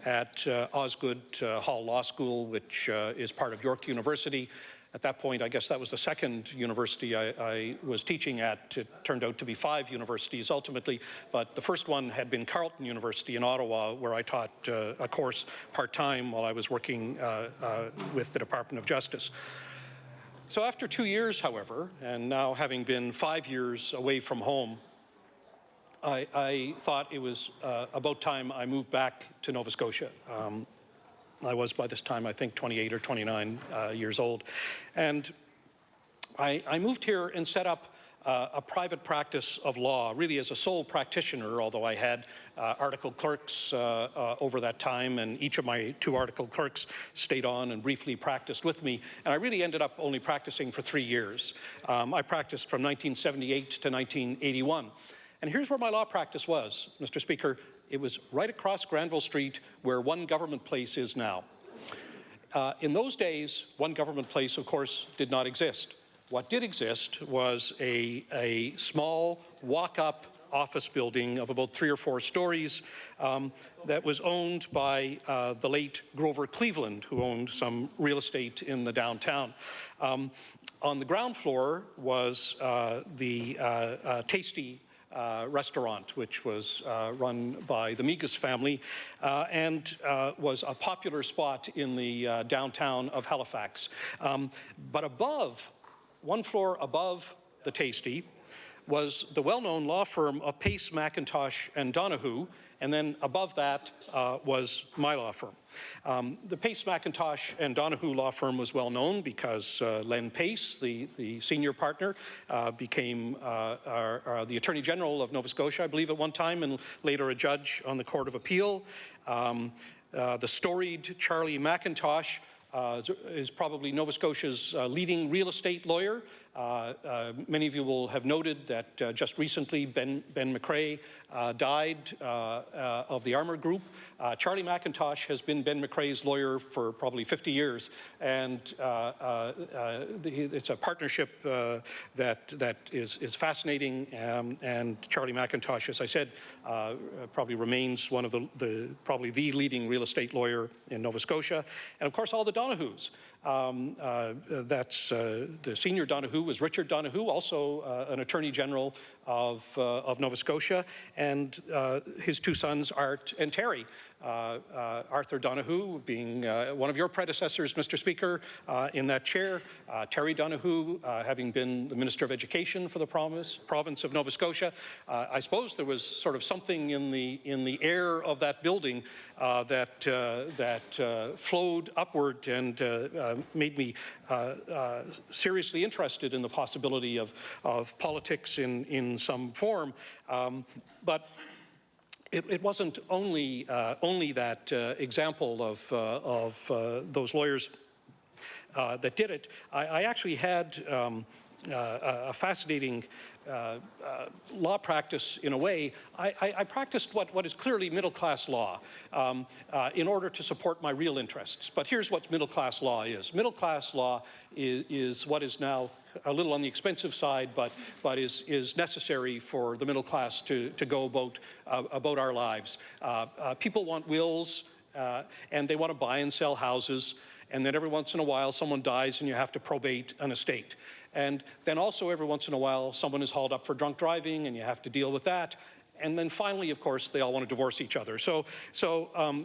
at Osgoode Hall Law School, which is part of York University. At that point, I guess that was the second university I was teaching at. It turned out to be 5 universities ultimately, but the first one had been Carleton University in Ottawa, where I taught a course part-time while I was working with the Department of Justice. So after 2 years, however, and now having been 5 years away from home, I thought it was about time I moved back to Nova Scotia. I was, by this time, I think 28 or 29 years old. And I moved here and set up a private practice of law, really as a sole practitioner, although I had article clerks over that time, and each of my 2 article clerks stayed on and briefly practiced with me. And I really ended up only practicing for 3 years. I practiced from 1978 to 1981. And here's where my law practice was, Mr. Speaker. It was right across Granville Street, where One Government Place is now. In those days, One Government Place, of course, did not exist. What did exist was a small walk-up office building of about 3 or 4 stories that was owned by the late Grover Cleveland, who owned some real estate in the downtown. On the ground floor was the Tasty restaurant, which was run by the Migas family and was a popular spot in the downtown of Halifax. But above, 1 floor above the Tasty, was the well-known law firm of Pace, McIntosh, and Donahue, and then above that was my law firm. The Pace, McIntosh, and Donahue law firm was well known because Len Pace, the senior partner, became the Attorney General of Nova Scotia, I believe, at one time, and later a judge on the Court of Appeal. The storied Charlie McIntosh is probably Nova Scotia's leading real estate lawyer. Many of you will have noted that just recently Ben McRae died of the Armour Group. Charlie McIntosh has been Ben McRae's lawyer for probably 50 years, and it's a partnership that is fascinating. And Charlie McIntosh, as I said, probably remains one of the probably the leading real estate lawyer in Nova Scotia, and of course all the Donahues. That's the senior Donahue was Richard Donahue, also an Attorney General of Nova Scotia, and his 2 sons, Art and Terry. Arthur Donahue being one of your predecessors, Mr. Speaker, in that chair. Terry Donahue, having been the Minister of Education for the province of Nova Scotia. I suppose there was sort of something in the air of that building that flowed upward and made me seriously interested in the possibility of politics in some form. But it wasn't only that example of those lawyers that did it. I actually had a fascinating law practice in a way. I practiced what is clearly middle-class law in order to support my real interests. But here's what middle-class law is. Middle-class law is what is now a little on the expensive side, but is necessary for the middle class to go about our lives. People want wills, and they want to buy and sell houses, and then every once in a while someone dies and you have to probate an estate. And then also every once in a while someone is hauled up for drunk driving and you have to deal with that. And then finally, of course, they all want to divorce each other. So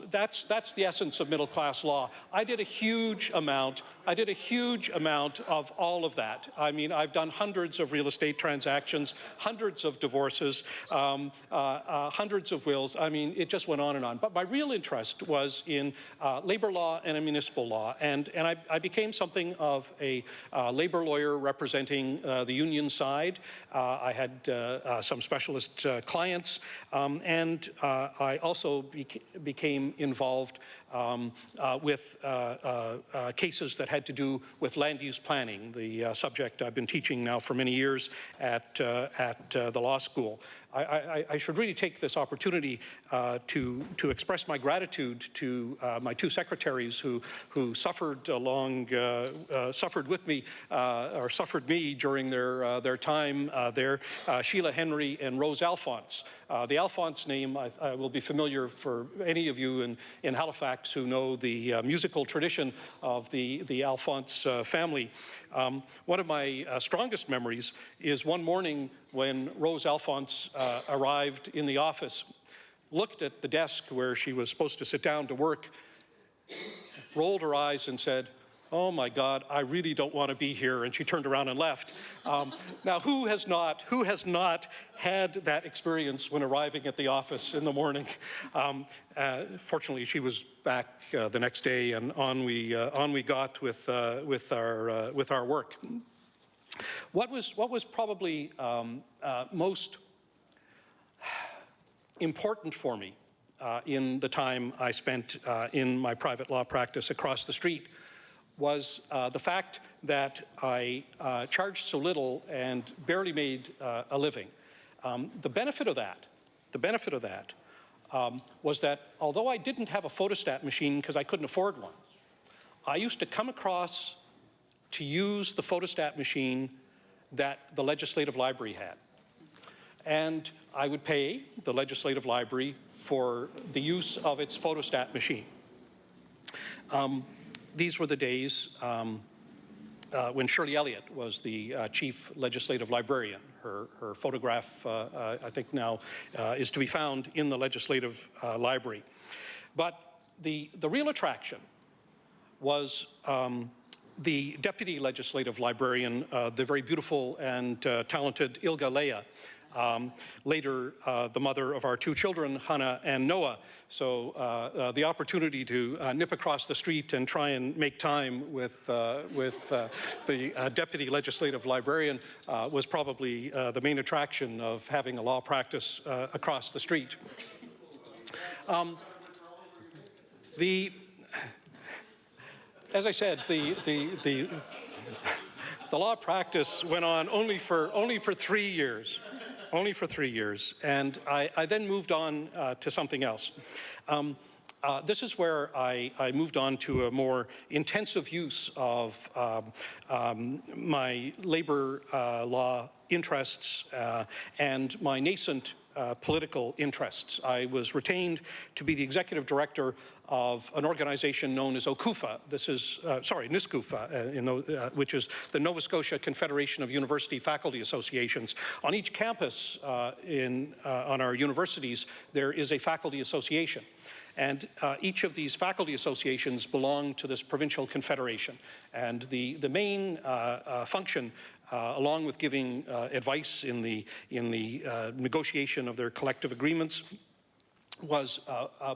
that's the essence of middle-class law. I did a huge amount I did a huge amount of all of that. I mean, I've done hundreds of real estate transactions, hundreds of divorces, hundreds of wills. I mean, it just went on and on. But my real interest was in labor law and in municipal law. And I became something of a labor lawyer representing the union side. I had some specialist clients, and I also became involved with cases that had to do with land use planning, the subject I've been teaching now for many years at the law school. I should really take this opportunity to express my gratitude to my two secretaries who suffered suffered with me or suffered me during their time there, Sheila Henry and Rose Alphonse. The Alphonse name I will be familiar for any of you in Halifax who know the musical tradition of the Alphonse family. One of my strongest memories is one morning when Rose Alphonse arrived in the office, looked at the desk where she was supposed to sit down to work, rolled her eyes and said, "Oh my God, I really don't want to be here," and she turned around and left. Now, who has not had that experience when arriving at the office in the morning? Fortunately, she was back the next day, and on we got with our work. What was probably most important for me in the time I spent in my private law practice across the street was the fact that I charged so little and barely made a living. The benefit of that was that although I didn't have a photostat machine because I couldn't afford one, I used to come across to use the photostat machine that the Legislative Library had. And I would pay the Legislative Library for the use of its photostat machine. These were the days when Shirley Elliott was the chief legislative librarian. Her photograph, I think now, is to be found in the Legislative Library. But the real attraction was the deputy legislative librarian, the very beautiful and talented Ilga Leia, later the mother of our two children, Hannah and Noah. So the opportunity to nip across the street and try and make time with the deputy legislative librarian was probably the main attraction of having a law practice across the street. As I said, the law practice went on only for 3 years. Only for 3 years, and I then moved on to something else. This is where I moved on to a more intensive use of my labor law interests and my nascent political interests. I was retained to be the executive director of an organization known as OCUFA. This is, NISCUFA, which is the Nova Scotia Confederation of University Faculty Associations. On each campus on our universities, there is a faculty association. And each of these faculty associations belong to this provincial confederation. And the main function, along with giving advice in the negotiation of their collective agreements, was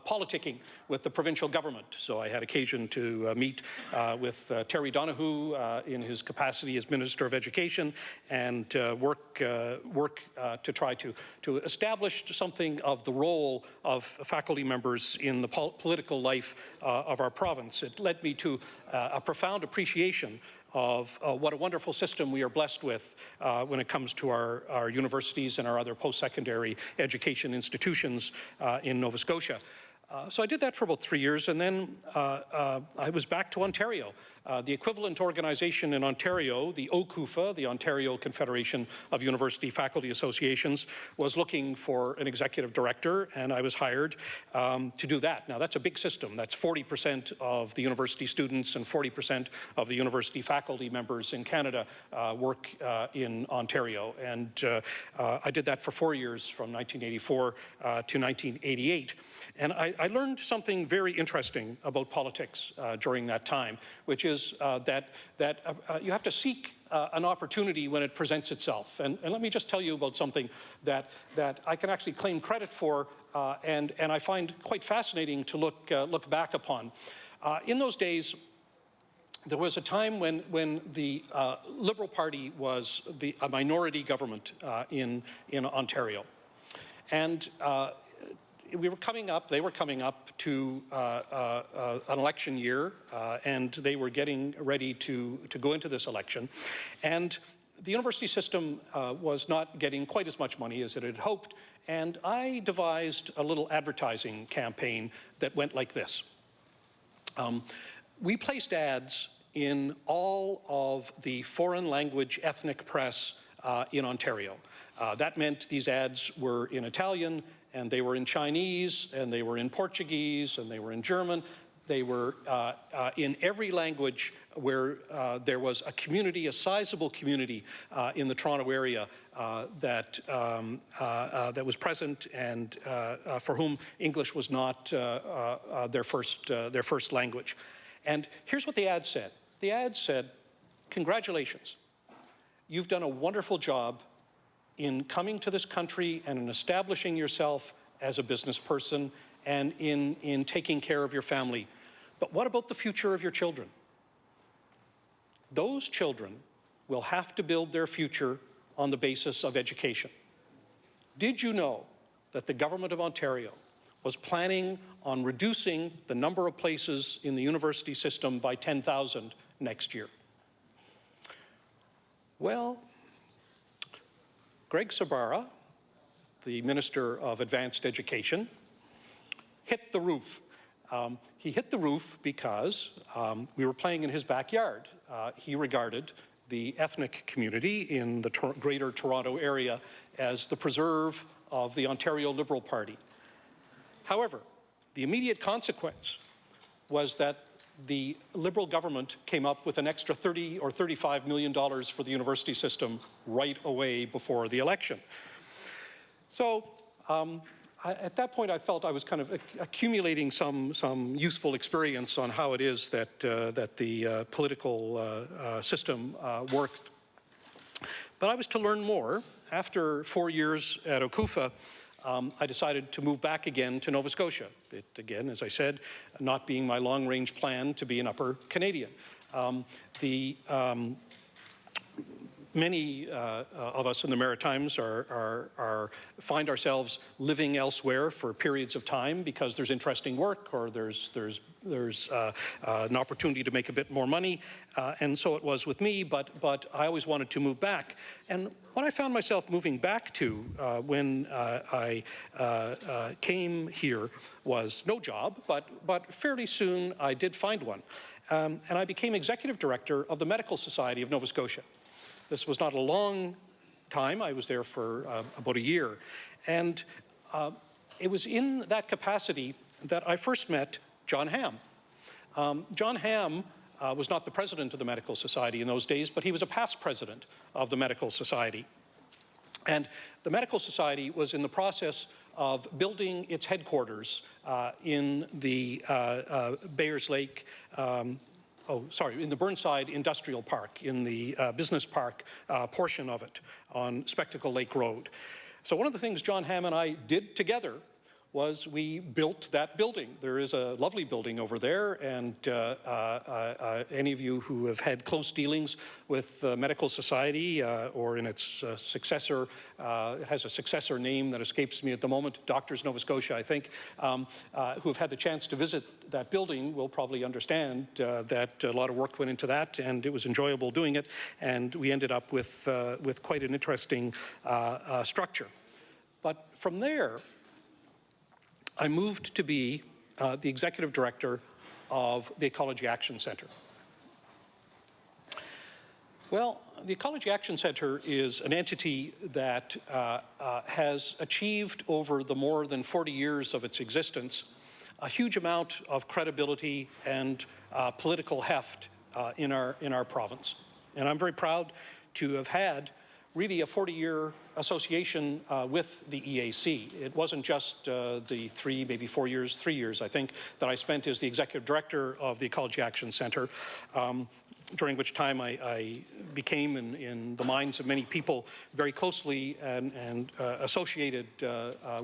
politicking with the provincial government. So I had occasion to meet with Terry Donoghue in his capacity as Minister of Education and work to try to establish something of the role of faculty members in the political life of our province. It led me to a profound appreciation of what a wonderful system we are blessed with when it comes to our universities and our other post-secondary education institutions in Nova Scotia. So I did that for about 3 years, and then I was back to Ontario. The equivalent organization in Ontario, the OCUFA, the Ontario Confederation of University Faculty Associations, was looking for an executive director, and I was hired to do that. Now, that's a big system. That's 40% of the university students and 40% of the university faculty members in Canada work in Ontario. And I did that for 4 years, from 1984 to 1988. And I learned something very interesting about politics during that time, which is that you have to seek an opportunity when it presents itself. And let me just tell you about something that I can actually claim credit for, and I find quite fascinating to look back upon. In those days, there was a time when the Liberal Party was a minority government in Ontario. And they were coming up to an election year, and they were getting ready to go into this election. And the university system was not getting quite as much money as it had hoped, and I devised a little advertising campaign that went like this. We placed ads in all of the foreign language ethnic press in Ontario. That meant these ads were in Italian, and they were in Chinese, and they were in Portuguese, and they were in German. They were in every language where there was a community, a sizable community in the Toronto area that was present, and for whom English was not their first language. And here's what the ad said. The ad said, "Congratulations, you've done a wonderful job in coming to this country and in establishing yourself as a business person and in taking care of your family. But what about the future of your children? Those children will have to build their future on the basis of education. Did you know that the Government of Ontario was planning on reducing the number of places in the university system by 10,000 next year?" Well, Greg Sabara, the Minister of Advanced Education, hit the roof. He hit the roof because we were playing in his backyard. He regarded the ethnic community in the Greater Toronto area as the preserve of the Ontario Liberal Party. However, the immediate consequence was that the Liberal government came up with an extra $30 or $35 million for the university system right away before the election. So at that point, I felt I was kind of accumulating some useful experience on how it is that the political system worked. But I was to learn more. After 4 years at Okufa, I decided to move back again to Nova Scotia. It, again, as I said, not being my long-range plan to be an Upper Canadian. Many of us in the Maritimes find ourselves living elsewhere for periods of time because there's interesting work or there's an opportunity to make a bit more money, and so it was with me. But I always wanted to move back, and what I found myself moving back to when I came here was no job, but fairly soon I did find one, and I became executive director of the Medical Society of Nova Scotia. This was not a long time. I was there for about a year. And it was in that capacity that I first met John Hamm. John Hamm was not the president of the Medical Society in those days, but he was a past president of the Medical Society. And the Medical Society was in the process of building its headquarters in the Bayers Lake in the Burnside Industrial Park, in the business park portion of it on Spectacle Lake Road. So one of the things John Hamm and I did together was we built that building. There is a lovely building over there, and any of you who have had close dealings with the Medical Society or in its successor, it has a successor name that escapes me at the moment, Doctors Nova Scotia, I think, who have had the chance to visit that building will probably understand that a lot of work went into that, and it was enjoyable doing it, and we ended up with quite an interesting structure. But from there, I moved to be the executive director of the Ecology Action Centre. Well, the Ecology Action Centre is an entity that has achieved over the more than 40 years of its existence a huge amount of credibility and political heft in our province. And I'm very proud to have had really a 40-year association with the EAC. It wasn't just the 3 years, I think, that I spent as the executive director of the Ecology Action Centre, during which time I became, in the minds of many people, very closely and associated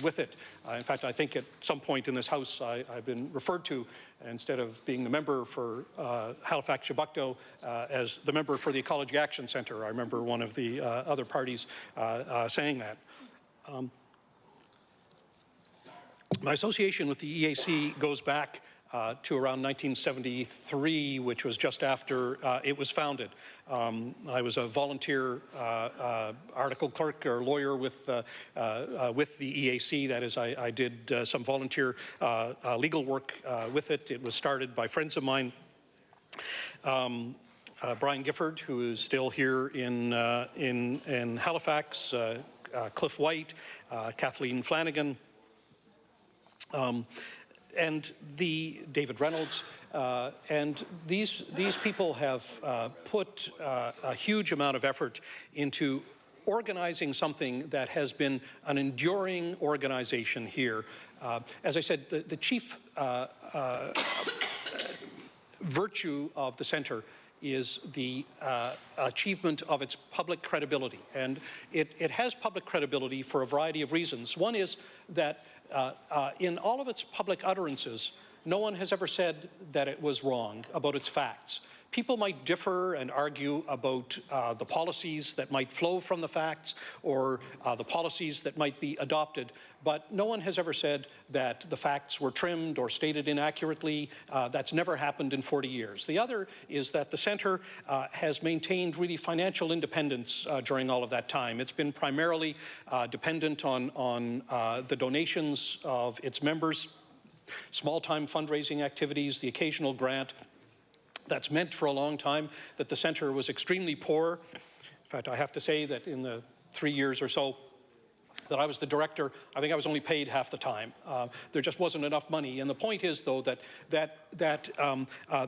with it. In fact, I think at some point in this House, I've been referred to, instead of being the member for Halifax-Chebucto, as the member for the Ecology Action Centre. I remember one of the other parties saying that. My association with the EAC goes back to around 1973, which was just after it was founded. I was a volunteer article clerk or lawyer with the EAC. That is, I did some volunteer legal work with it. It was started by friends of mine. Brian Gifford, who is still here in Halifax, Cliff White, Kathleen Flanagan, and David Reynolds, and these people have put a huge amount of effort into organizing something that has been an enduring organization here. As I said, the chief virtue of the centre is the achievement of its public credibility. And it has public credibility for a variety of reasons. One is that in all of its public utterances, no one has ever said that it was wrong about its facts. People might differ and argue about the policies that might flow from the facts or the policies that might be adopted, but no one has ever said that the facts were trimmed or stated inaccurately. That's never happened in 40 years. The other is that the centre has maintained really financial independence during all of that time. It's been primarily dependent on the donations of its members, small-time fundraising activities, the occasional grant. That's meant for a long time that the centre was extremely poor. In fact, I have to say that in the 3 years or so that I was the director, I think I was only paid half the time. There just wasn't enough money. And the point is, though, that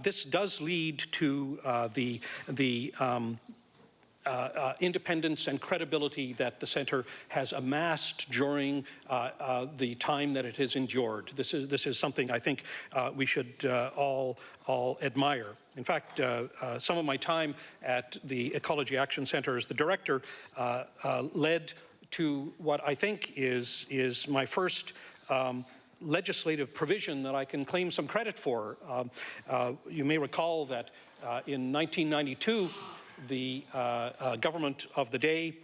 this does lead to the independence and credibility that the centre has amassed during the time that it has endured. This is something I think we should all admire. In fact, some of my time at the Ecology Action Centre as the director led to what I think is my first legislative provision that I can claim some credit for. You may recall that in 1992, the government of the day,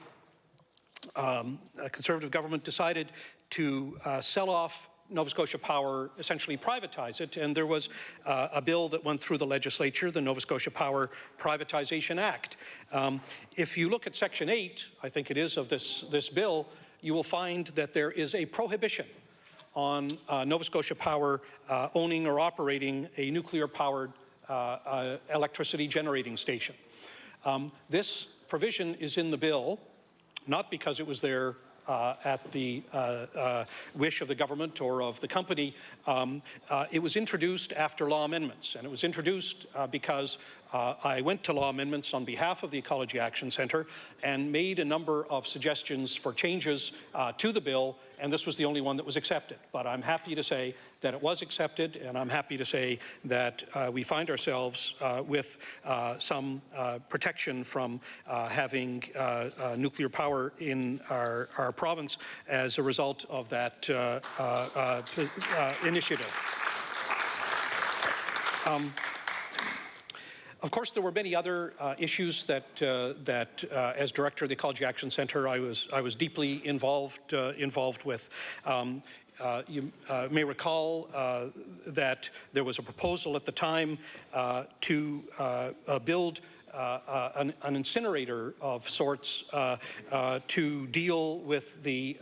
a Conservative government, decided to sell off Nova Scotia Power, essentially privatize it, and there was a bill that went through the legislature, the Nova Scotia Power Privatization Act. If you look at Section 8, I think it is, of this bill, you will find that there is a prohibition on Nova Scotia Power owning or operating a nuclear-powered electricity generating station. This provision is in the bill, not because it was there at the wish of the government or of the company. It was introduced after law amendments, and it was introduced because I went to law amendments on behalf of the Ecology Action Centre and made a number of suggestions for changes to the bill, and this was the only one that was accepted. But I'm happy to say that it was accepted, and I'm happy to say that we find ourselves with some protection from having nuclear power in our province as a result of that initiative. Of course, there were many other issues that as director of the Ecology Action Centre, I was deeply involved with. You may recall that there was a proposal at the time to build an incinerator of sorts to deal with the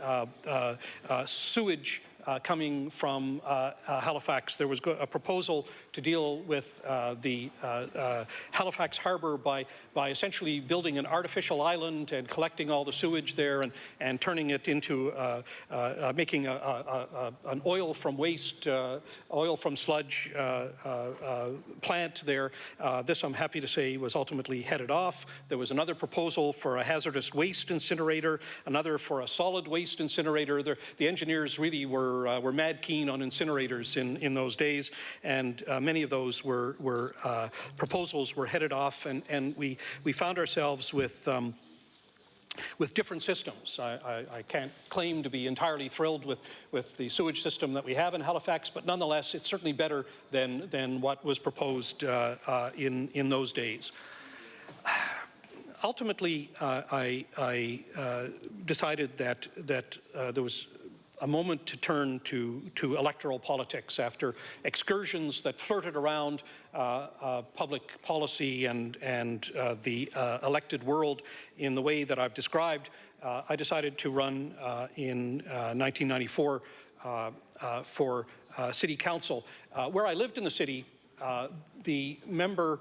sewage coming from Halifax. There was a proposal to deal with the Halifax Harbour by essentially building an artificial island and collecting all the sewage there and turning it into making an oil from waste, oil from sludge plant there. This, I'm happy to say, was ultimately headed off. There was another proposal for a hazardous waste incinerator, another for a solid waste incinerator. The engineers really were mad keen on incinerators in those days, and many of those proposals were headed off, and we found ourselves with different systems. I can't claim to be entirely thrilled with the sewage system that we have in Halifax, but nonetheless, it's certainly better than what was proposed in those days. Ultimately, I decided that there was a moment to turn to electoral politics after excursions that flirted around public policy and the elected world in the way that I've described. I decided to run in 1994 for City Council. Where I lived in the city, the member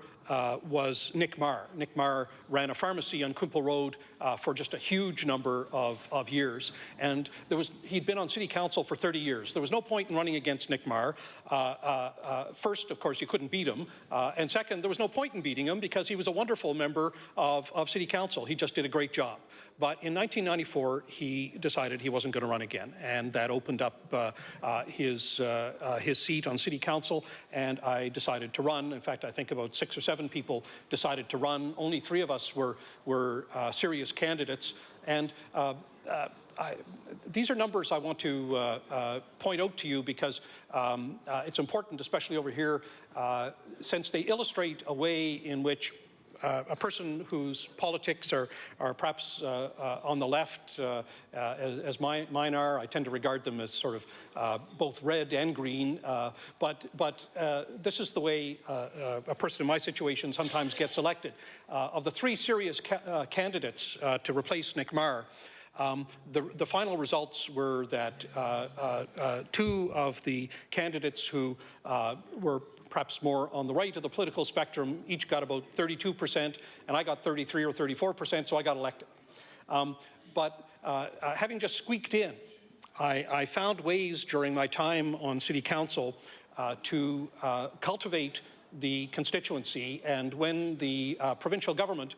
was Nick Marr. Nick Marr ran a pharmacy on Quimple Road for just a huge number of years. And he'd been on City Council for 30 years. There was no point in running against Nick Marr. First, of course, you couldn't beat him. And second, there was no point in beating him because he was a wonderful member of City Council. He just did a great job. But in 1994, he decided he wasn't going to run again. And that opened up his seat on City Council. And I decided to run. In fact, I think about 6 or 7 people decided to run. Only 3 of us were serious candidates. And these are numbers I want to point out to you because it's important, especially over here, since they illustrate a way in which a person whose politics are perhaps on the left, as mine are. I tend to regard them as sort of both red and green. But this is the way a person in my situation sometimes gets elected. Of the 3 serious candidates to replace Nick Marr, the final results were that 2 of the candidates who were perhaps more on the right of the political spectrum each got about 32%, and I got 33 or 34%, so I got elected. But having just squeaked in, I found ways during my time on City Council to cultivate the constituency, and when the provincial government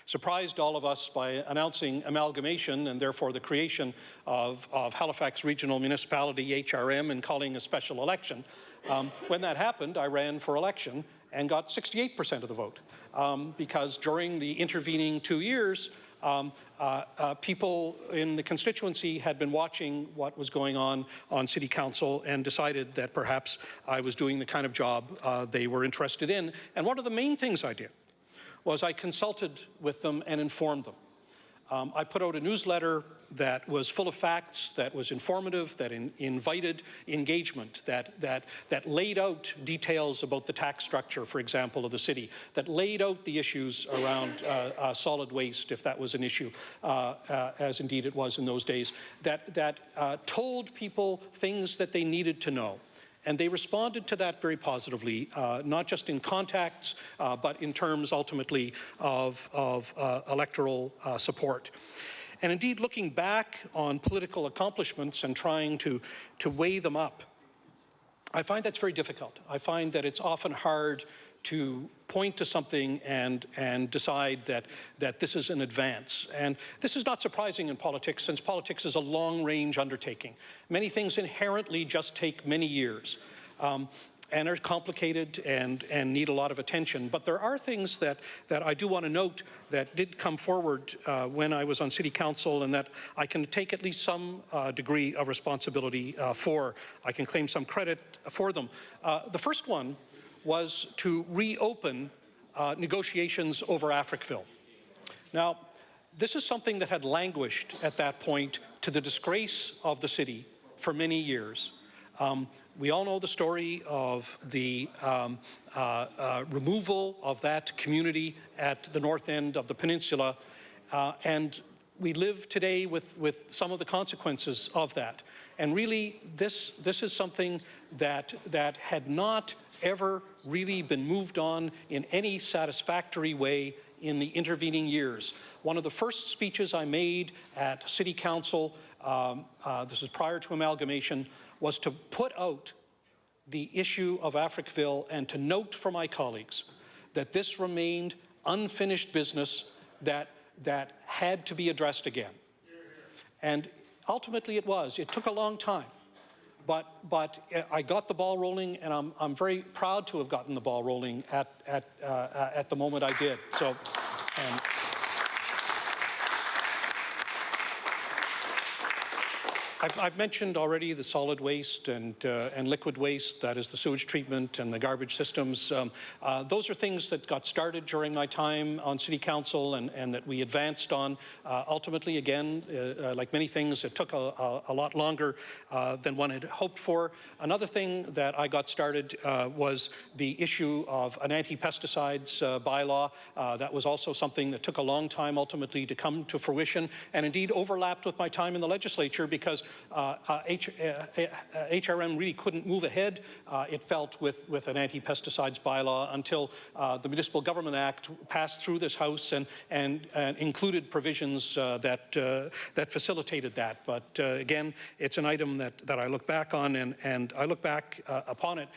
surprised all of us by announcing amalgamation and therefore the creation of Halifax Regional Municipality, HRM, and calling a special election. When that happened, I ran for election and got 68% of the vote because during the intervening 2 years, people in the constituency had been watching what was going on City Council and decided that perhaps I was doing the kind of job they were interested in. And one of the main things I did was I consulted with them and informed them. I put out a newsletter that was full of facts, that was informative, that invited engagement, that laid out details about the tax structure, for example, of the city, that laid out the issues around solid waste, if that was an issue, as indeed it was in those days, that told people things that they needed to know. And they responded to that very positively, not just in contacts, but in terms ultimately of electoral support. And indeed, looking back on political accomplishments and trying to weigh them up, I find that's very difficult. I find that it's often hard to point to something and decide that this is an advance. And this is not surprising in politics, since politics is a long-range undertaking. Many things inherently just take many years and are complicated and need a lot of attention. But there are things that I do want to note that did come forward when I was on City Council and that I can take at least some degree of responsibility for. I can claim some credit for them. The first one was to reopen negotiations over Africville. Now, this is something that had languished at that point to the disgrace of the city for many years. We all know the story of the removal of that community at the north end of the peninsula, and we live today with some of the consequences of that. And really, this is something that had not ever really been moved on in any satisfactory way in the intervening years. One of the first speeches I made at City Council, this was prior to amalgamation, was to put out the issue of Africville and to note for my colleagues that this remained unfinished business that had to be addressed again. And ultimately it was. It took a long time. But I got the ball rolling, and I'm very proud to have gotten the ball rolling at the moment I did. So, I've mentioned already the solid waste and liquid waste, that is the sewage treatment and the garbage systems. Those are things that got started during my time on City Council and that we advanced on. Ultimately, again, like many things, it took a lot longer than one had hoped for. Another thing that I got started was the issue of an anti-pesticides bylaw. That was also something that took a long time ultimately to come to fruition, and indeed overlapped with my time in the legislature because HRM really couldn't move ahead, it felt, with an anti-pesticides bylaw until the Municipal Government Act passed through this House and included provisions that facilitated that. But again, it's an item that I look back on, and I look back upon it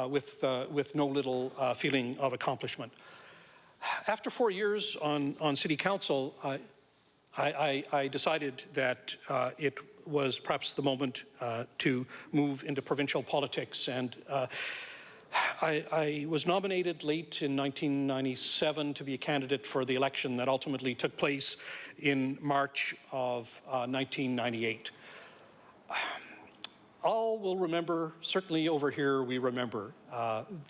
with no little feeling of accomplishment. After 4 years on City Council, I decided that it was perhaps the moment to move into provincial politics. And I was nominated late in 1997 to be a candidate for the election that ultimately took place in March of 1998. All will remember, certainly over here we remember,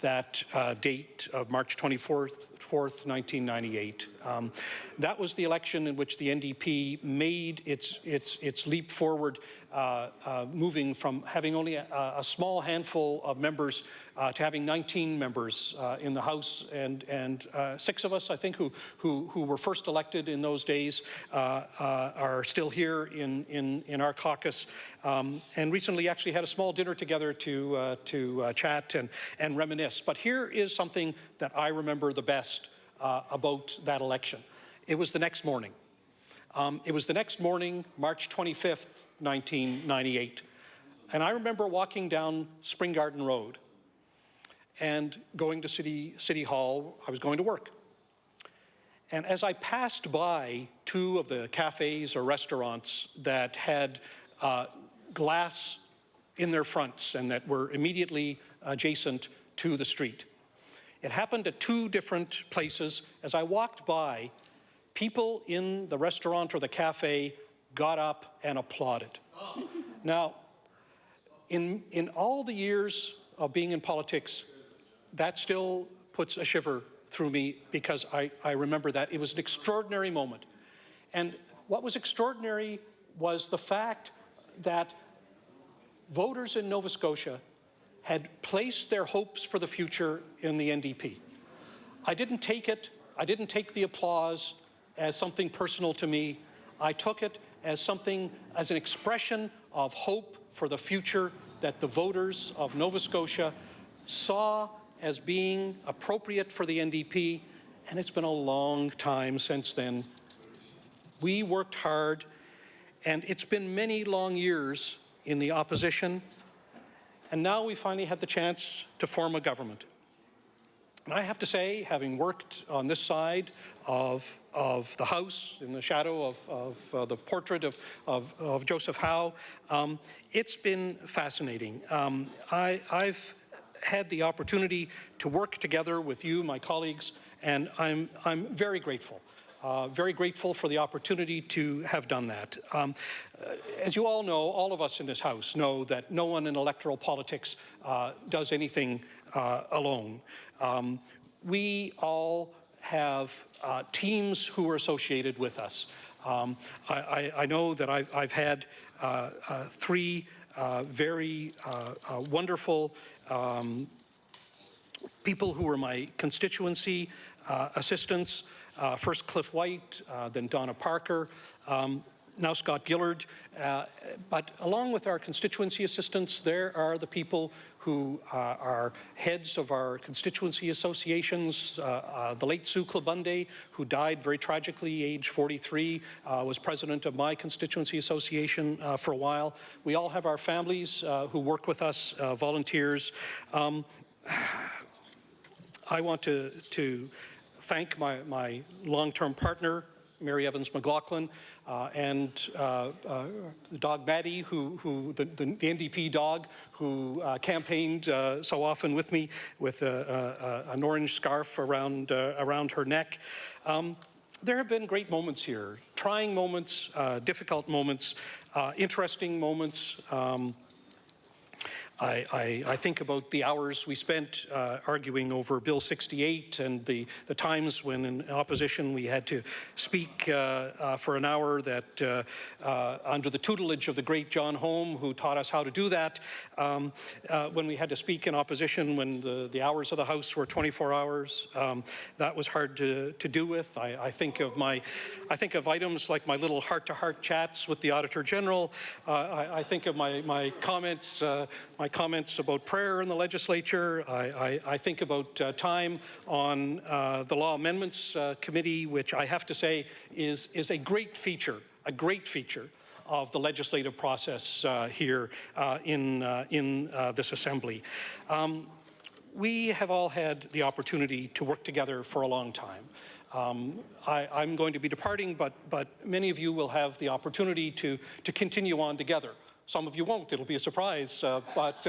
that date of March 24th, 1998. That was the election in which the NDP made its leap forward, moving from having only a small handful of members to having 19 members in the House, and 6 of us, I think, who were first elected in those days are still here in our caucus, and recently actually had a small dinner together to chat and reminisce. But here is something that I remember the best about that election. It was the next morning. It was the next morning, March 25th, 1998. And I remember walking down Spring Garden Road and going to City Hall. I was going to work. And as I passed by 2 of the cafes or restaurants that had glass in their fronts and that were immediately adjacent to the street, it happened at 2 different places. As I walked by, people in the restaurant or the cafe got up and applauded. Now, in all the years of being in politics, that still puts a shiver through me because I remember that. It was an extraordinary moment. And what was extraordinary was the fact that voters in Nova Scotia had placed their hopes for the future in the NDP. I didn't take the applause as something personal to me. I took it as an expression of hope for the future that the voters of Nova Scotia saw as being appropriate for the NDP, and it's been a long time since then. We worked hard, and it's been many long years in the opposition, and now we finally had the chance to form a government. And I have to say, having worked on this side of the House, in the shadow of the portrait of Joseph Howe, it's been fascinating. I've had the opportunity to work together with you, my colleagues, and I'm very grateful. Very grateful for the opportunity to have done that. As you all know, all of us in this House know that no one in electoral politics does anything alone. We all have teams who are associated with us. I know that I've had 3 very wonderful people who were my constituency assistants. First Cliff White, then Donna Parker. now Scott Gillard. But along with our constituency assistants, there are the people who are heads of our constituency associations. The late Sue Klabunde, who died very tragically, age 43, was president of my constituency association for a while. We all have our families who work with us, volunteers. I want to thank my long-term partner, Mary Evans McLaughlin, and the dog Maddie, the NDP dog, who campaigned so often with me with an orange scarf around her neck. There have been great moments here, trying moments, difficult moments, interesting moments. I think about the hours we spent arguing over Bill 68 and the times when in opposition we had to speak for an hour that under the tutelage of the great John Home, who taught us how to do that, when we had to speak in opposition when the hours of the House were 24 hours. That was hard to do with. I think of items like my little heart-to-heart chats with the Auditor General. I think of my comments about prayer in the legislature. I think about time on the Law Amendments Committee, which I have to say is a great feature of the legislative process here in this Assembly. We have all had the opportunity to work together for a long time. I'm going to be departing, but many of you will have the opportunity to continue on together. Some of you won't. It'll be a surprise. But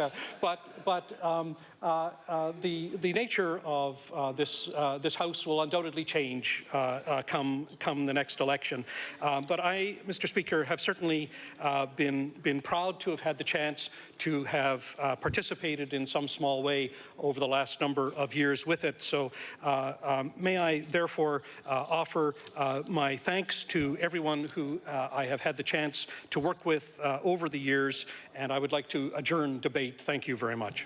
the nature of this House will undoubtedly change come the next election. But I, Mr. Speaker, have certainly been proud to have had the chance to have participated in some small way over the last number of years with it. So may I therefore offer my thanks to everyone who I have had the chance to work with over the years, and I would like to adjourn debate. Thank you very much.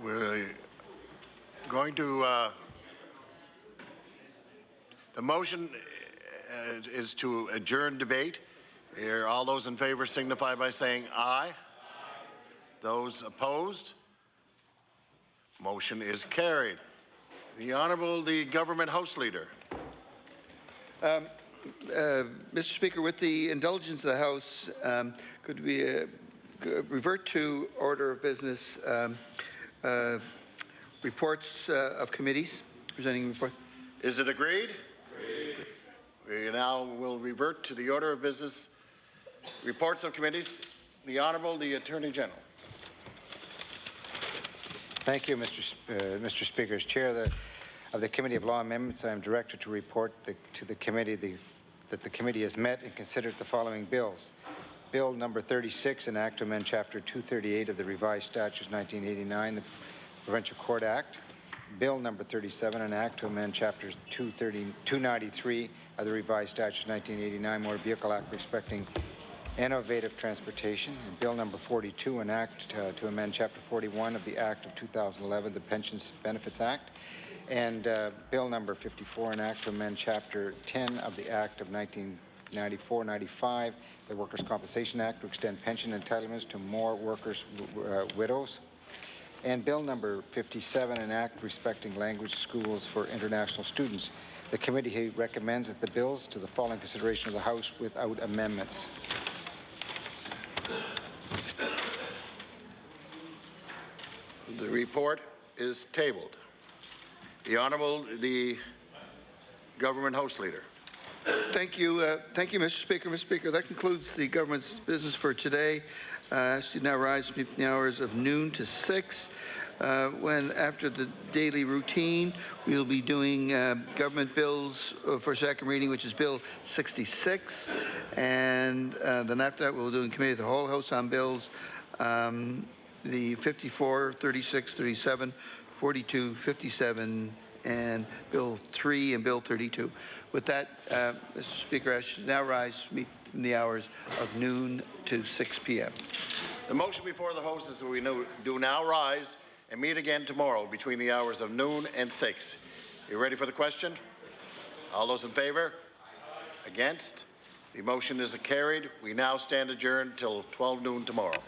We're going to, the motion is to adjourn debate. All those in favor signify by saying aye. Aye. Those opposed? Motion is carried. The Honourable the Government House Leader. Mr. Speaker, with the indulgence of the House, could we revert to order of business reports of committees, presenting report? Is it agreed? Agreed. We now will revert to the order of business. Reports of committees. The Honourable the Attorney General. Thank you, Mr. Speaker. As Chair of the Committee of Law Amendments, I am directed to report to the committee that the committee has met and considered the following bills. Bill number 36, an act to amend Chapter 238 of the Revised Statutes 1989, the Provincial Court Act. Bill number 37, an act to amend Chapter 293 of the Revised Statutes 1989, Motor Vehicle Act respecting innovative transportation. And Bill number 42, an act to amend Chapter 41 of the Act of 2011, the Pensions Benefits Act. And Bill number 54, an act to amend Chapter 10 of the Act of 1994-95, the Workers' Compensation Act, to extend pension entitlements to more workers' widows. And Bill number 57, an act respecting language schools for international students. The committee recommends that the bills to the following consideration of the House without amendments. The report is tabled. The Honourable the Government House Leader. Thank you, Mr. Speaker. Mr. Speaker, that concludes the government's business for today. I ask you now rise between the hours of noon to 6. when after the daily routine, we'll be doing government bills for second reading, which is Bill 66. And then after that, we'll do in committee of the whole House on bills, the 54, 36, 37, 42, 57, and Bill 3 and Bill 32. With that, Mr. Speaker, I should now rise to meet in the hours of noon to 6 p.m. The motion before the House is that we do now rise and meet again tomorrow between the hours of noon and 6. You ready for the question? All those in favour? Against? The motion is carried. We now stand adjourned till 12 noon tomorrow.